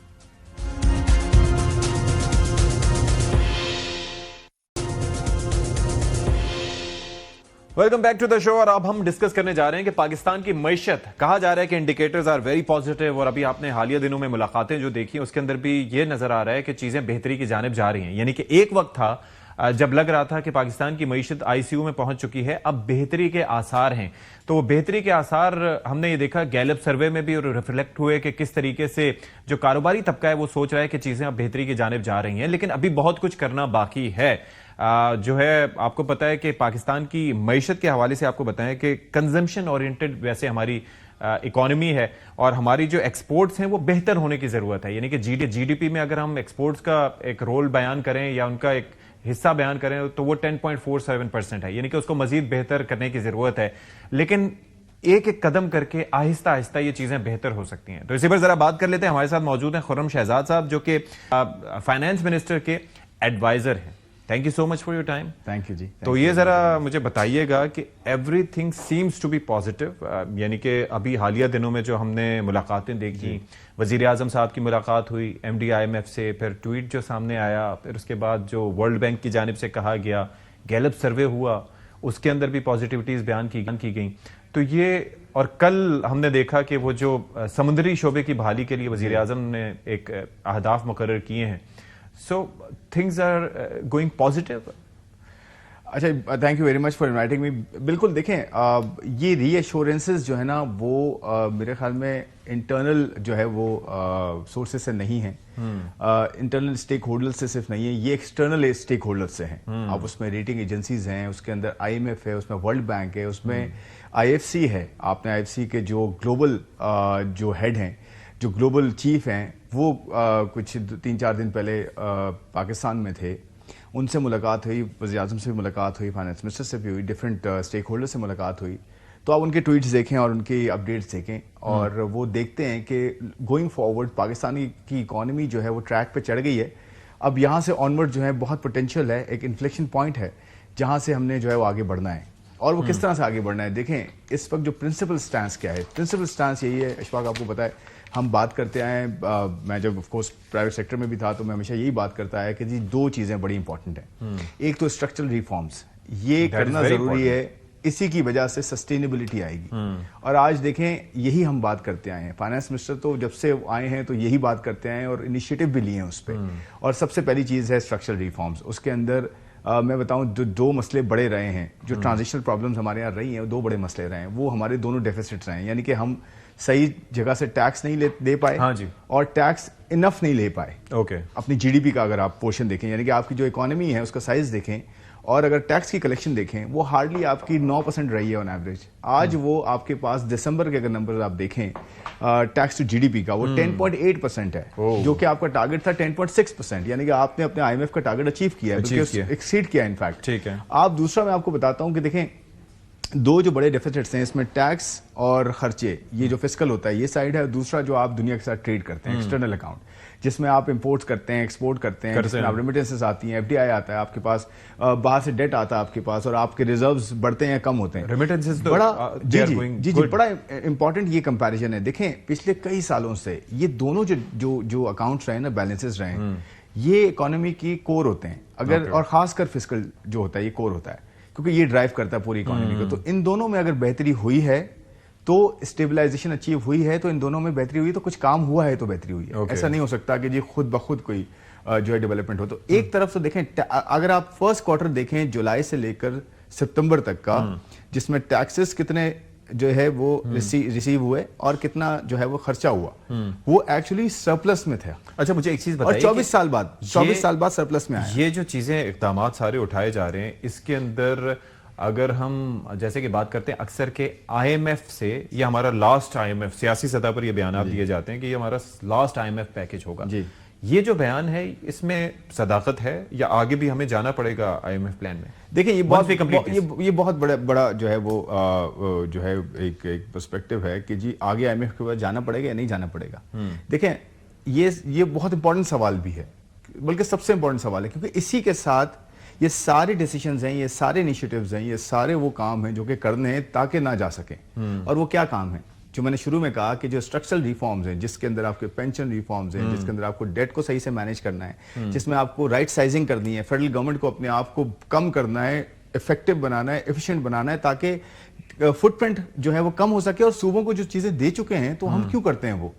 Welcome back to the show. और अब हम डिस्कस करने जा रहे हैं कि पाकिस्तान की मईशत, कहा जा रहा है कि इंडिकेटर्स आर वेरी पॉजिटिव, और अभी आपने हालिया दिनों में मुलाकातें जो देखी उसके अंदर भी ये नजर आ रहा है कि चीजें बेहतरी की जानिब जा रही हैं। यानी कि एक वक्त था जब लग रहा था कि पाकिस्तान की मईशत आईसीयू में पहुंच चुकी है, अब बेहतरी के आसार हैं। तो वो बेहतरी के आसार हमने ये देखा गैलप सर्वे में भी और रिफ्लेक्ट हुए कि किस तरीके से जो कारोबारी तबका है वो सोच रहा है कि चीजें अब बेहतरी की जानिब जा रही हैं, लेकिन अभी बहुत कुछ करना बाकी है। जो है आपको पता है कि पाकिस्तान की मईशत के हवाले से आपको बताएं कि कंजम्पशन ओरिएंटेड वैसे हमारी इकोनॉमी है, और हमारी जो एक्सपोर्ट्स हैं वो बेहतर होने की जरूरत है। यानी कि जीडीपी में अगर हम एक्सपोर्ट्स का एक रोल बयान करें या उनका एक हिस्सा बयान करें तो वो 10.47% है, यानी कि उसको मजीद बेहतर करने की जरूरत है। लेकिन एक एक कदम करके आहिस्ता आहिस्ता ये चीजें बेहतर हो सकती हैं। तो इसी पर जरा बात कर लेते हैं। हमारे साथ मौजूद हैं खुर्रम शहजाद साहब, जो कि फाइनेंस मिनिस्टर के एडवाइजर हैं। Thank you so much for your time. Thank you जी। तो ये जरा मुझे बताइएगा कि everything seems to be positive, यानी कि अभी हालिया दिनों में जो हमने मुलाकातें देखी, वजीर आजम साहब की मुलाकात हुई MD IMF से, फिर ट्वीट जो सामने आया, फिर उसके बाद जो वर्ल्ड बैंक की जानिब से कहा गया, गैलप सर्वे हुआ, उसके अंदर भी पॉजिटिविटीज बयान की गई। तो ये, और कल हमने देखा कि वो जो समुद्री शोबे की बहाली के लिए वजीर आजम ने एक अहदाफ मुकर्रर किए हैं। So things are going positive. अच्छा, thank you very much for inviting me. बिल्कुल देखें, ये रीएश्योरेंसेस जो है ना वो मेरे ख्याल में इंटरनल जो है वो सोर्सेज से नहीं है, इंटरनल स्टेक होल्डर्स से सिर्फ नहीं है, ये एक्सटर्नल स्टेक होल्डर्स से हैं। अब उसमें रेटिंग एजेंसीज हैं, उसके अंदर IMF है, उसमें वर्ल्ड बैंक है, उसमें IFC है। आपने IFC के जो ग्लोबल जो हेड हैं, जो ग्लोबल चीफ हैं, वो कुछ 3-4 दिन पहले पाकिस्तान में थे, उनसे मुलाकात हुई, वज़ीर आज़म से भी मुलाकात हुई, फाइनेंस मिनिस्टर से भी हुई, डिफरेंट स्टेक होल्डर से मुलाकात हुई। तो आप उनके ट्वीट्स देखें और उनकी अपडेट्स देखें, और वो देखते हैं कि गोइंग फॉरवर्ड पाकिस्तानी की इकॉनमी जो है वो ट्रैक पे चढ़ गई है। अब यहाँ से ऑनवर्ड जो है बहुत पोटेंशियल है, एक इन्फ्लेक्शन पॉइंट है जहाँ से हमने जो है वो आगे बढ़ना है। और वो किस तरह से आगे बढ़ना है, देखें इस वक्त जो प्रिंसिपल स्टैंस क्या है। प्रिंसिपल स्टैंस यही है, अशफाक आपको पता है, हम बात करते आए, मैं जब ऑफ कोर्स प्राइवेट सेक्टर में भी था तो मैं हमेशा यही बात करता है कि जी 2 चीजें बड़ी इंपॉर्टेंट हैं। एक तो स्ट्रक्चरल रिफॉर्म्स, ये करना जरूरी है, इसी की वजह से सस्टेनेबिलिटी आएगी। और आज देखें यही हम बात करते आए हैं, फाइनेंस मिनिस्टर तो जब से आए हैं तो यही बात करते आए हैं और इनिशिएटिव भी लिए हैं उस पर। और सबसे पहली चीज है स्ट्रक्चरल रिफॉर्म्स। उसके अंदर मैं बताऊं जो 2 मसले बड़े रहे हैं, जो ट्रांजिशनल प्रॉब्लम्स हमारे यहाँ रही हैं, वो 2 बड़े मसले रहे हैं, वो हमारे दोनों डेफिसिट्स रहे हैं। यानी कि हम सही जगह से टैक्स नहीं दे पाए, हाँ जी, और टैक्स इनफ नहीं ले पाए। ओके, अपनी GDP का अगर आप पोर्शन देखें, यानी कि आपकी जो इकोनॉमी है उसका साइज देखें, और अगर टैक्स की कलेक्शन देखें, वो हार्डली आपकी 9% रही है ऑन एवरेज। आज वो आपके पास दिसंबर के अगर नंबर आप देखें टैक्स टू GDP का, वो 10.8% है, जो कि आपका टारगेट था 10.6%। यानी कि आपने अपने IMF का टारगेट अचीव किया है, एक्सीड किया इनफैक्ट। ठीक है। आप दूसरा मैं आपको बताता हूं कि देखें 2 जो बड़े डेफिसिट्स हैं इसमें, टैक्स और खर्चे, ये जो फिस्कल होता है ये साइड है, दूसरा जो आप दुनिया के साथ ट्रेड करते हैं, एक्सटर्नल अकाउंट, जिसमें आप इंपोर्ट्स करते हैं, एक्सपोर्ट करते हैं, जिसमें आप रेमिटेंसेस आती हैं, FDI आता है आपके पास, बाहर से डेट आता है आपके पास, और आपके रिजर्व्स बढ़ते हैं कम होते हैं। रेमिटेंसेस तो बड़ा जी बड़ा इंपॉर्टेंट ये कंपैरिजन है। देखें पिछले कई सालों से ये दोनों जो अकाउंट्स रहे ना, बैलेंसेस रहे, ये इकोनॉमी की कोर होते हैं। अगर और खासकर फिस्कल जो होता है ये कोर होता है, क्योंकि ये ड्राइव करता है पूरी इकोनॉमी को। तो इन दोनों में अगर बेहतरी हुई है, तो स्टेबलाइजेशन अचीव हुई है, तो इन दोनों में बेहतरी हुई, तो कुछ काम हुआ है तो बेहतरी हुई है। ऐसा नहीं हो सकता कि जी खुद ब खुद कोई जो है डेवलपमेंट हो। तो एक तरफ से देखें, अगर आप फर्स्ट क्वार्टर देखें जुलाई से लेकर सितंबर तक का, जिसमें टैक्सेस कितने जो है वो रिसीव हुए और कितना जो है वो खर्चा हुआ, वो एक्चुअली सरप्लस में था। अच्छा, मुझे एक चीज बताइए, और 24 साल बाद सरप्लस में आया। ये जो चीजें इक़दामात सारे उठाए जा रहे हैं, इसके अंदर अगर हम जैसे कि बात करते हैं अक्सर के IMF से, ये हमारा लास्ट IMF, सियासी सतह पर ये बयान दिए जाते हैं कि ये हमारा लास्ट IMF पैकेज होगा जी। ये जो बयान है, इसमें सदाकत है या आगे भी हमें जाना पड़ेगा IMF प्लान में? देखिए ये बहुत बड़ा जो है वो जो है एक पर्सपेक्टिव है कि जी आगे IMF के बाद जाना पड़ेगा या नहीं जाना पड़ेगा। देखें ये बहुत इंपॉर्टेंट सवाल भी है, बल्कि सबसे इंपॉर्टेंट सवाल है, क्योंकि इसी के साथ ये सारे डिसीजंस हैं, ये सारे इनिशिएटिव्स हैं, ये सारे वो काम हैं जो कि करने हैं ताकि ना जा सकें। और वो क्या काम है जो मैंने शुरू में कहा कि जो स्ट्रक्चरल रिफॉर्म्स हैं, जिसके अंदर आपके पेंशन रिफॉर्म्स हैं, जिसके अंदर आपको डेट को सही से मैनेज करना है, जिसमें आपको राइट साइजिंग करनी है, फेडरल गवर्नमेंट को अपने आप को कम करना है इफेक्टिव बनाना है, एफिशिएंट बनाना है, ताकि फुटप्रिंट जो है वो कम हो सके, और सूबों को जो चीजें दे चुके हैं तो हम क्यों करते हैं वो,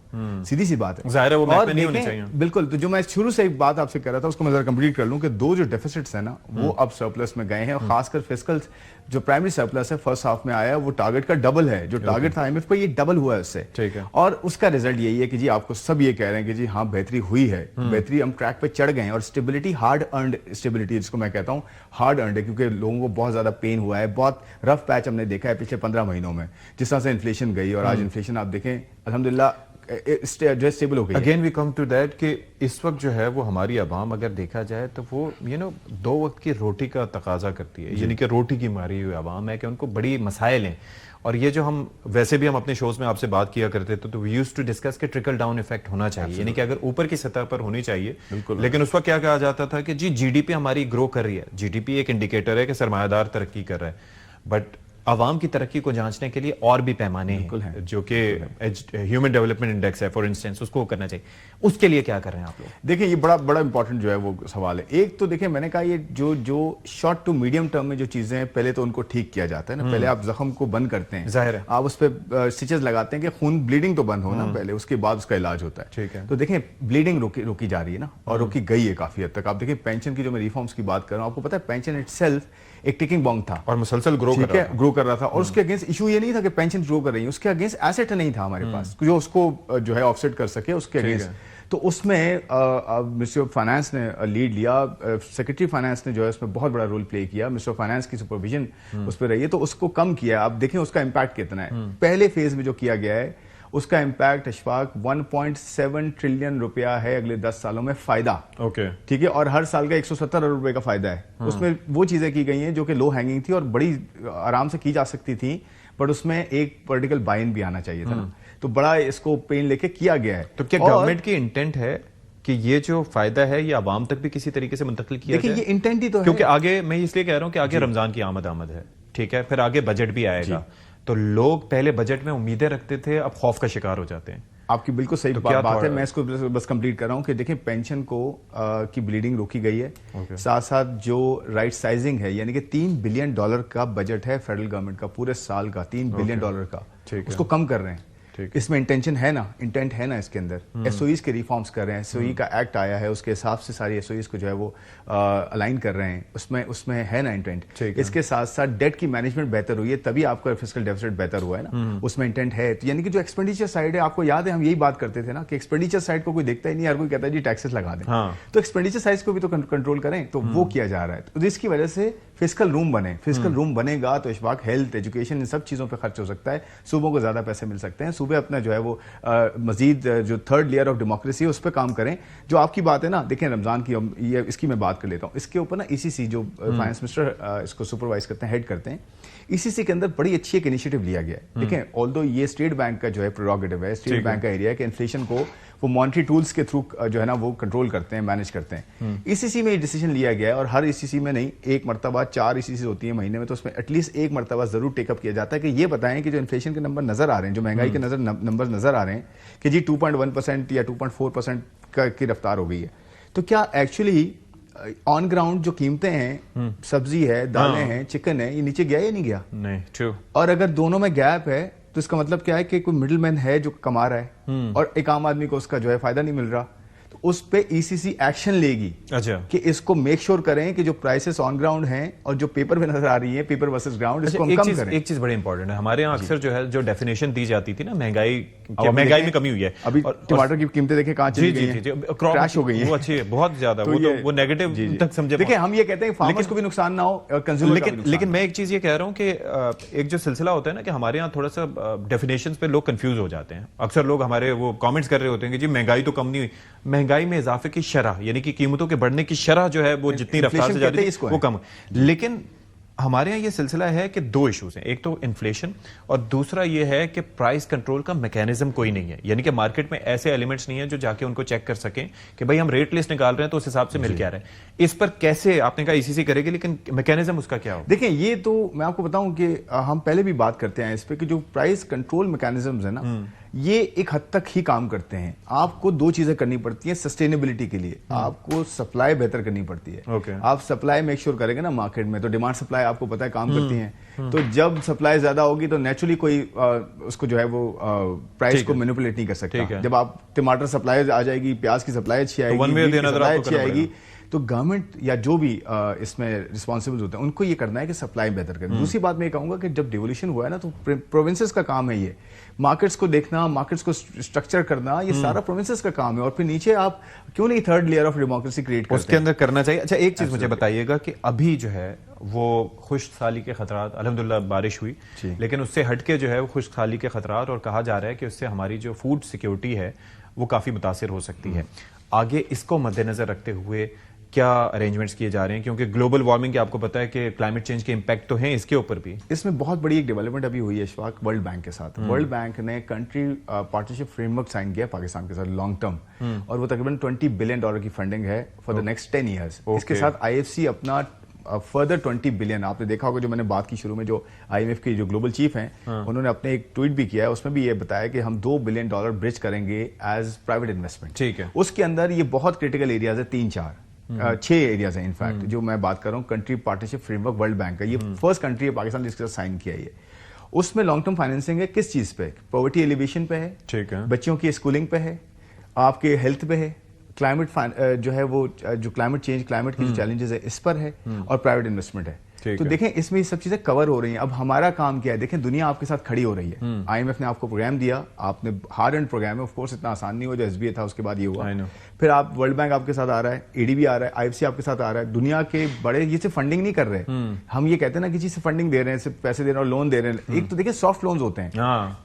सीधी सी बात है। जाहिर है वो और महकमे नहीं होने देखें, चाहिए। बिल्कुल, तो जो मैं शुरू से एक बात आपसे कर रहा था उसको मैं जरा कंप्लीट कर लूं कि दो जो डेफिसिट्स है ना वो अब सरप्लस में गए हैं, और खासकर फिस्कल जो प्राइमरी सरप्लस है फर्स्ट हाफ में आया है वो टारगेट का डबल है, जो टारगेट था IMF पर ये डबल हुआ है उससे। ठीक है। और उसका रिजल्ट यही है कि जी आपको सब ये कह रहे हैं कि जी हाँ बेहतरी हुई है, बेहतरी, हम ट्रैक पे चढ़ गए हैं, और स्टेबिलिटी हार्ड अर्नड स्टेबिलिटी जिसको मैं कहता हूँ हार्ड अर्नड है, क्योंकि लोगों को बहुत ज्यादा पेन हुआ है, बहुत रफ पैच हमने देखा है पिछले 15 महीनों में, जिस तरह से इन्फ्लेशन गई, और आज इन्फ्लेशन आप देखें अल्हम्दुलिल्लाह जो है स्टेबल हो गई है। Again we come to that कि इस वक्त जो है वो हमारी आवाम अगर देखा जाए तो वो दो वक्त की रोटी का तकाजा करती है, यानी कि रोटी की मारी हुई आवाम है कि उनको बड़ी मसाइल हैं। और ये जो हम वैसे भी हम अपने शोज में आपसे बात किया करते थे तो वी यूज्ड टू डिस्कस कि ट्रिकल डाउन इफेक्ट होना चाहिए, यानी कि अगर ऊपर की सतह पर होनी चाहिए, लेकिन उस वक्त क्या कहा जाता था कि जी जीडीपी हमारी ग्रो कर रही है, जीडीपी एक इंडिकेटर है कि सरमायादार तरक्की कर रहा है, बट आवाम की तरक्की को जांचने के लिए और भी पैमाने हैं, जो कि ह्यूमन डेवलपमेंट इंडेक्स है फॉर इंस्टेंस, उसको करना चाहिए। उसके लिए क्या कर रहे हैं आप लोग? देखिए ये बड़ा इंपॉर्टेंट जो है वो सवाल है। एक तो देखिए मैंने कहा ये जो शॉर्ट टू मीडियम टर्म में जो चीजें हैं पहले तो उनको ठीक किया जाता है ना, पहले आप जख्म को बंद करते हैं, जाहिर है आप उस पर स्टिचेस लगाते हैं कि खून ब्लीडिंग तो बंद हो ना पहले, उसके बाद उसका इलाज होता है। ठीक है। तो देखें ब्लीडिंग रोकी जा रही है ना, और रोकी गई है काफी हद तक। आप देखें पेंशन की जो मैं रिफॉर्म्स की बात कर रहा हूँ, आपको पता है पेंशन इटसेल्फ एक टिकिंग बॉम्ब था और मुसलसल ग्रो कर रहा था, और उसके अगेंस्ट इशू ये नहीं था कि पेंशन ग्रो कर रही है, उसके अगेंस्ट एसेट नहीं था हमारे पास जो उसको जो है ऑफसेट कर सके उसके अगेंस्ट। तो उसमें मिनिस्ट्री ऑफ फाइनेंस ने लीड लिया, सेक्रेटरी फाइनेंस ने जो है उसमें बहुत बड़ा रोल प्ले किया, मिनिस्टर ऑफ फाइनेंस की सुपरविजन उस पर रही है, तो उसको कम किया। आप देखें उसका इम्पैक्ट कितना है। पहले फेज में जो किया गया है उसका इम्पैक्ट अशफाक 1.7 ट्रिलियन रुपया है अगले 10 सालों में फायदा। ओके ठीक है, और हर साल का 170 अरब रुपए का फायदा है। उसमें वो चीजें की गई हैं जो कि लो हैंगिंग थी और बड़ी आराम से की जा सकती थी, बट उसमें एक पॉलिटिकल बाइन भी आना चाहिए था ना, तो बड़ा इसको पेन लेके किया गया है। तो क्या गवर्नमेंट की इंटेंट है कि ये जो फायदा है ये आवाम तक भी किसी तरीके से मुंतकिल किया देखिए जाए? ये इंटेंट ही तो है, क्योंकि आगे मैं इसलिए कह रहा हूं कि आगे रमजान की आमद है, ठीक है, फिर आगे बजट भी आएगा, तो लोग पहले बजट में उम्मीदें रखते थे, अब खौफ का शिकार हो जाते हैं। आपकी बिल्कुल सही बात है। मैं इसको बस कंप्लीट कर रहा हूं कि देखिए पेंशन को की ब्लीडिंग रोकी गई है, साथ साथ जो राइट साइजिंग है, यानी कि $3 बिलियन का बजट है फेडरल गवर्नमेंट का पूरे साल का, $3 बिलियन का, उसको कम कर रहे हैं। इसमें इंटेंट है ना इसके अंदर। एसओईज के रिफॉर्म्स कर रहे हैं, एसओई का एक्ट आया है, उसके हिसाब से सारी एसओईज को जो है वो अलाइन कर रहे हैं, उसमें है ना इंटेंट। इसके साथ साथ डेट की मैनेजमेंट बेहतर हुई है, तभी आपका फिस्कल डेफिसिट बेहतर हुआ है ना, उसमें इंटेंट है। तो यानी कि जो एक्सपेंडिचर साइड है, आपको याद है हम यही बात करते थे ना कि एक्सपेंडिचर साइड को कोई देखता ही नहीं, हर कोई कहता है जी टैक्सेस लगा दें। तो एक्सपेंडिचर साइड को भी तो कंट्रोल करें, तो वो किया जा रहा है। तो इसकी वजह से फिस्कल रूम बनेगा तो इशफाक हेल्थ, एजुकेशन, इन सब चीजों पर खर्च हो सकता है, सूबों को ज्यादा पैसे मिल सकते हैं, सूबे अपना जो है वो मजीद जो थर्ड लेयर ऑफ डेमोक्रेसी है उस पर काम करें। जो आपकी बात है ना, देखें रमजान की, ये इसकी मैं बात कर लेता हूँ। इसके ऊपर ना ईसीसी जो फाइनेंस मिनिस्टर इसको सुपरवाइज करते हैं, हेड करते हैं, ईसीसी के अंदर बड़ी अच्छी एक इनिशिएटिव लिया गया है। देखें ऑल्दो ये स्टेट बैंक का जो है प्रेरोगेटिव है, स्टेट बैंक का एरिया है कि इन्फ्लेशन को वो मॉनिटरी टूल्स के थ्रू जो है ना वो कंट्रोल करते हैं, मैनेज करते हैं। ईसीसी में ये डिसीजन लिया गया है, और हर ईसीसी में नहीं, एक मरतबा 4 ईसीसी होती है महीने में, तो उसमें एटलीस्ट एक मरतबा जरूर टेकअप किया जाता है कि ये बताएं कि जो इन्फ्लेशन के नंबर नजर आ रहे हैं, जो महंगाई के नंबर नजर आ रहे हैं कि जी 2.1% या 2.4% की रफ्तार हो गई है, तो क्या एक्चुअली ऑन ग्राउंड जो कीमतें हैं, सब्जी है, दालें हैं, चिकन है, ये नीचे गया या नहीं गया? नहीं, ट्रू। और अगर दोनों में गैप है तो इसका मतलब क्या है कि कोई मिडिल मैन है जो कमा रहा है और एक आम आदमी को उसका जो है फायदा नहीं मिल रहा, तो उस पे ईसीसी एक्शन लेगी। अच्छा, कि इसको मेक श्योर करें कि जो प्राइसेस ऑन ग्राउंड हैं और जो पेपर में नजर आ रही है, पेपर वर्सेस ग्राउंड, इसको हम कम करें। एक चीज बड़ी इंपॉर्टेंट है, हमारे यहाँ अक्सर जो है जो डेफिनेशन दी जाती थी ना महंगाई में कमी हुई है, अभी टमाटर की कीमतें देखें कहां चली गई हैं, क्रैश हो गई हैं, वो अच्छी है बहुत ज्यादा, वो नेगेटिव तक समझे। देखिए हम ये कहते हैं फार्मर्स को भी नुकसान ना हो और कंज्यूमर को भी। लेकिन मैं एक चीज ये कह रहा हूँ कि एक जो सिलसिला होता है ना कि हमारे यहाँ थोड़ा सा डेफिनेशंस पे लोग कंफ्यूज हो जाते हैं। अक्सर लोग हमारे वो कमेंट्स कर रहे होते हैं कि जी महंगाई तो कम नहीं हुई, महंगाई में इजाफे की शरह, यानी कि कीमतों के बढ़ने की शरह जो है वो जितनी रफ्तार से जा रही है वो कम। लेकिन हमारे यहाँ ये सिलसिला है कि दो इश्यूज हैं, एक तो इन्फ्लेशन और दूसरा ये है कि प्राइस कंट्रोल का मैकेनिज्म कोई नहीं है, यानी कि मार्केट में ऐसे एलिमेंट्स नहीं है जो जाके उनको चेक कर सकें कि भाई हम रेट लिस्ट निकाल रहे हैं तो उस हिसाब से मिल क्या रहा है। इस पर कैसे, आपने कहा ईसीसी करेगी, लेकिन मैकेनिज्म उसका क्या हो? देखिए ये तो मैं आपको बताऊं कि हम पहले भी बात करते हैं इस पर कि जो प्राइस कंट्रोल मैकेनिज्म है ना, ये एक हद तक ही काम करते हैं। आपको दो चीजें करनी पड़ती हैं सस्टेनेबिलिटी के लिए। आपको सप्लाई बेहतर करनी पड़ती है। Okay. आप सप्लाई मेक श्योर करेंगे ना मार्केट में, तो डिमांड सप्लाई आपको पता है काम करती हैं। तो जब सप्लाई ज्यादा होगी तो नेचुरली कोई उसको जो है वो प्राइस को मैनिपुलेट नहीं कर सकता। जब आप टमाटर सप्लाई आ जाएगी, प्याज की सप्लाई अच्छी आएगी, one way or the other supply आपको अच्छी करना आएगी, तो गवर्नमेंट या जो भी इसमें रिस्पॉन्सिबल होते हैं उनको ये करना है कि सप्लाई बेहतर करें। दूसरी बात मैं ये कहूंगा कि जब डिवोल्यूशन हुआ है ना, तो प्रोविंसेस का काम है ये, मार्केट्स को देखना, मार्केट्स को स्ट्रक्चर करना, ये सारा प्रोविंसेस का काम है। और फिर नीचे आप क्यों नहीं third layer of democracy create करते हैं, उसके अंदर करना चाहिए। अच्छा, एक चीज मुझे बताइएगा कि अभी जो है वो खुशहाली के खतरात, अल्हम्दुलिल्लाह बारिश हुई, लेकिन उससे हटके जो है वो खुशहाली के खतरात, और कहा जा रहा है कि उससे हमारी जो फूड सिक्योरिटी है वो काफी मुतासिर हो सकती है। आगे इसको मद्देनजर रखते हुए क्या अरेंजमेंट्स किए जा रहे हैं, क्योंकि ग्लोबल वार्मिंग के आपको पता है कि क्लाइमेट चेंज के इंपैक्ट तो हैं इसके ऊपर भी। इसमें बहुत बड़ी एक डेवलपमेंट अभी हुई है इशफाक, वर्ल्ड बैंक के साथ। वर्ल्ड बैंक ने कंट्री पार्टनरशिप फ्रेमवर्क साइन किया पाकिस्तान के साथ लॉन्ग टर्म, और वो तकरीबन $20 बिलियन की फंडिंग है फॉर द नेक्स्ट 10 ईयर्स। इसके साथ IFC अपना फर्दर 20 बिलियन, आपने देखा होगा जो मैंने बात की शुरू में, जो IMF के जो ग्लोबल चीफ हैं उन्होंने अपने एक ट्वीट भी किया है, उसमें भी ये बताया कि हम $2 बिलियन ब्रिज करेंगे एज प्राइवेट इन्वेस्टमेंट। ठीक है। उसके अंदर ये बहुत क्रिटिकल एरियाज है, 6 एरियाज हैं इनफैक्ट, जो मैं बात कर रहा हूँ। Country partnership framework world bank का, ये फर्स्ट कंट्री है पाकिस्तान जिसके साथ साइन किया है। उसमें लॉन्ग टर्म फाइनेंसिंग है किस चीज पे? पॉवर्टी एलिवेशन पे है, ठीक है, बच्चों की स्कूलिंग पे है, आपके हेल्थ पे है, क्लाइमेट जो है वो जो क्लाइमेट चेंज, क्लाइमेट की जो चैलेंजेस है इस पर है, और प्राइवेट इन्वेस्टमेंट है। तो देखें इसमें ये सब चीजें कवर हो रही हैं। अब हमारा काम क्या है? देखें दुनिया आपके साथ खड़ी हो रही है। IMF ने आपको प्रोग्राम दिया, आपने हार्ड एंड प्रोग्राम है, ऑफ कोर्स इतना आसान नहीं हुआ, जो SBA था उसके बाद ये हुआ। फिर आप वर्ल्ड बैंक आपके साथ आ रहा है, ADB आ रहा है, IFC आपके साथ आ रहा है। दुनिया के बड़े ये सिर्फ फंडिंग नहीं कर रहे, हम ये कहते हैं ना कि चीज से फंडिंग दे रहे हैं, सिर्फ पैसे दे रहे हैं और लोन दे रहे हैं। एक तो देखिए सॉफ्ट लोन्स होते हैं,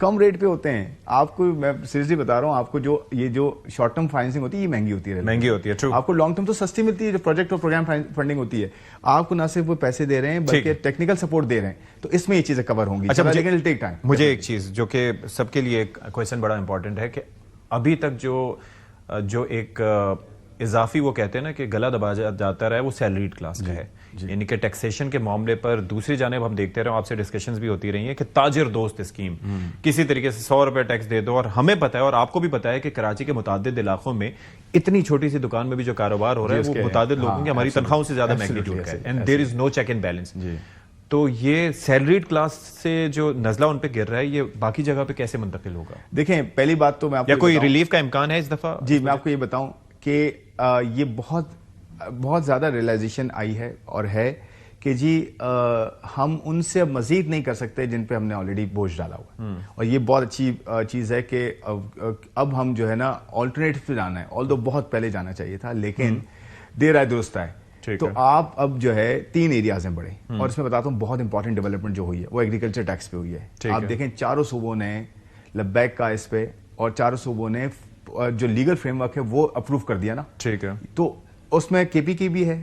कम रेट पे होते हैं। आपको मैं सीरियसली बता रहा हूँ, आपको जो ये जो शॉर्ट टर्म फाइनेंसिंग होती है ये महंगी होती है, ट्रू। आपको लॉन्ग टर्म तो सस्ती मिलती है, जो प्रोजेक्ट और प्रोग्राम फंडिंग होती है। आपको ना सिर्फ वो पैसे दे रहे हैं बल्कि टेक्निकल सपोर्ट दे रहे हैं, तो इसमें ये चीजें कवर होंगी। अच्छा, लेकिन टेक टाइम। मुझे एक चीज जो कि सबके लिए क्वेश्चन बड़ा इंपॉर्टेंट है कि अभी तक जो एक इजाफी वो कहते हैं ना कि गला दबा जाता रहा है, वो सैलरीड क्लास का है। यानी कि टैक्सेशन के मामले पर दूसरी जानिब हम देखते रहे, आपसे डिस्कशंस भी होती रही हैं कि ताजिर दोस्त स्कीम, किसी तरीके से 100 रुपए टैक्स दे दो। और हमें पता है और आपको भी पता है कि कराची के मुतादिद इलाकों में इतनी छोटी सी दुकान में भी जो कारोबार हो रहा है वो मुतादिद लोगों की हमारी तनख्वाहों से ज्यादा मैग्नीट्यूड का है, and there is no check and balance. तो ये सैलरीड क्लास से जो नजला उन पे गिर रहा है, ये बाकी जगह पे कैसे मुंतकिल होगा? देखें पहली बात तो मैं आपको, या कोई रिलीफ का इम्कान है इस दफा? जी मैं आपको ये बताऊं कि ये बहुत ज्यादा रियलाइजेशन आई है और है कि जी हम उनसे अब मजीद नहीं कर सकते जिन पे हमने ऑलरेडी बोझ डाला हुआ। और ये बहुत अच्छी चीज है कि अब हम जो है ना ऑल्टरनेटिव पे जाना है, ऑल्दो बहुत पहले जाना चाहिए था, लेकिन देर आए दुरुस्त आए। तो आप अब जो है 3 एरियाज हैं बड़े, और इसमें बताता हूँ बहुत इंपॉर्टेंट डेवलपमेंट जो हुई है वो एग्रीकल्चर टैक्स पे हुई है। आप देखें चारों सूबों ने लब्बैक का इस पे, और चारों सूबों ने जो लीगल फ्रेमवर्क है वो अप्रूव कर दिया ना। ठीक है। तो उसमें KPK भी है,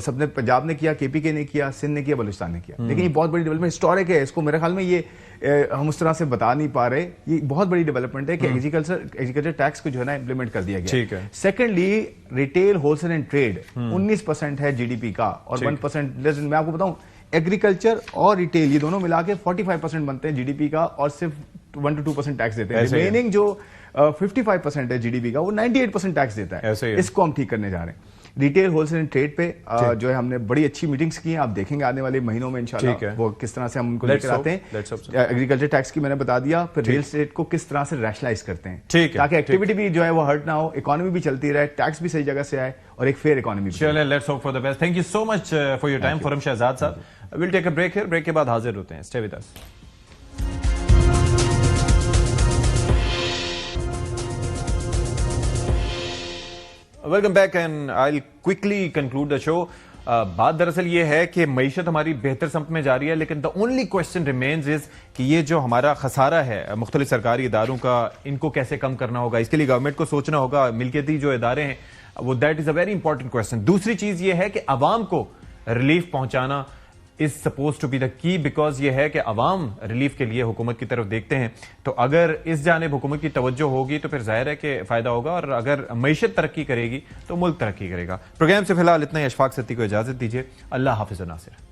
सबने, पंजाब ने किया, KPK ने किया, सिंध ने किया, बलूचिस्तान ने किया। लेकिन ये बहुत बड़ी डेवलपमेंट, हिस्टोरिक है। इसको मेरे ख्याल में ये हम उस तरह से बता नहीं पा रहे। ये बहुत बड़ी डेवलपमेंट है कि एग्रीकल्चर टैक्स को जो है ना इंप्लीमेंट कर दिया गया। ठीक है। Secondly retail, wholesale and trade 19% है GDP का, और 1% मैं आपको बताऊं एग्रीकल्चर और रिटेल ये दोनों मिला के 45% बनते हैं GDP का, और सिर्फ 1 to 2% टैक्स देते हैं। रिमेनिंग जो 55% है GDP का, वो 98% टैक्स देता है। इसको हम ठीक करने जा रहे हैं। रिटेल, होलसेल एंड ट्रेड पे जो है हमने बड़ी अच्छी मीटिंग्स की हैं, आप देखेंगे आने वाले महीनों में इंशाल्लाह वो किस तरह से हम उनको लेकर आते हैं। एग्रीकल्चर टैक्स की मैंने बता दिया, फिर रियल एस्टेट को किस तरह से रैशनलाइज करते हैं, ताकि एक्टिविटी भी जो है वो हर्ट ना हो, इकोनॉमी भी चलती रहे, टैक्स भी सही जगह से आए, और एक फेयर इकोनॉमी। चलिए, let's hope for the best. Thank you so much for your time Khurram Shahzad साहब। Will take a break here, break के बाद हाजिर होते हैं। Stay with us. Welcome back and I quickly conclude the show. बात दरअसल ये है कि मईशत हमारी बेहतर समत में जा रही है, लेकिन the only question remains is कि ये जो हमारा खसारा है मुख्तलिफ सरकारी इदारों का, इनको कैसे कम करना होगा। इसके लिए गवर्नमेंट को सोचना होगा, मिल्कियती जो इदारे हैं वो, that is a very important question. दूसरी चीज ये है कि अवाम को रिलीफ पहुंचाना is suppose to be the key, because ये है कि अवाम रिलीफ के लिए हुकूमत की तरफ देखते हैं। तो अगर इस जानिब हुकूमत की तवज्जो होगी तो फिर जाहिर है कि फायदा होगा, और अगर मईशत तरक्की करेगी तो मुल्क तरक्की करेगा। प्रोग्राम से फिलहाल इतना ही। अशफाक सत्ती को इजाजत दीजिए। अल्लाह हाफिज़ नासिर।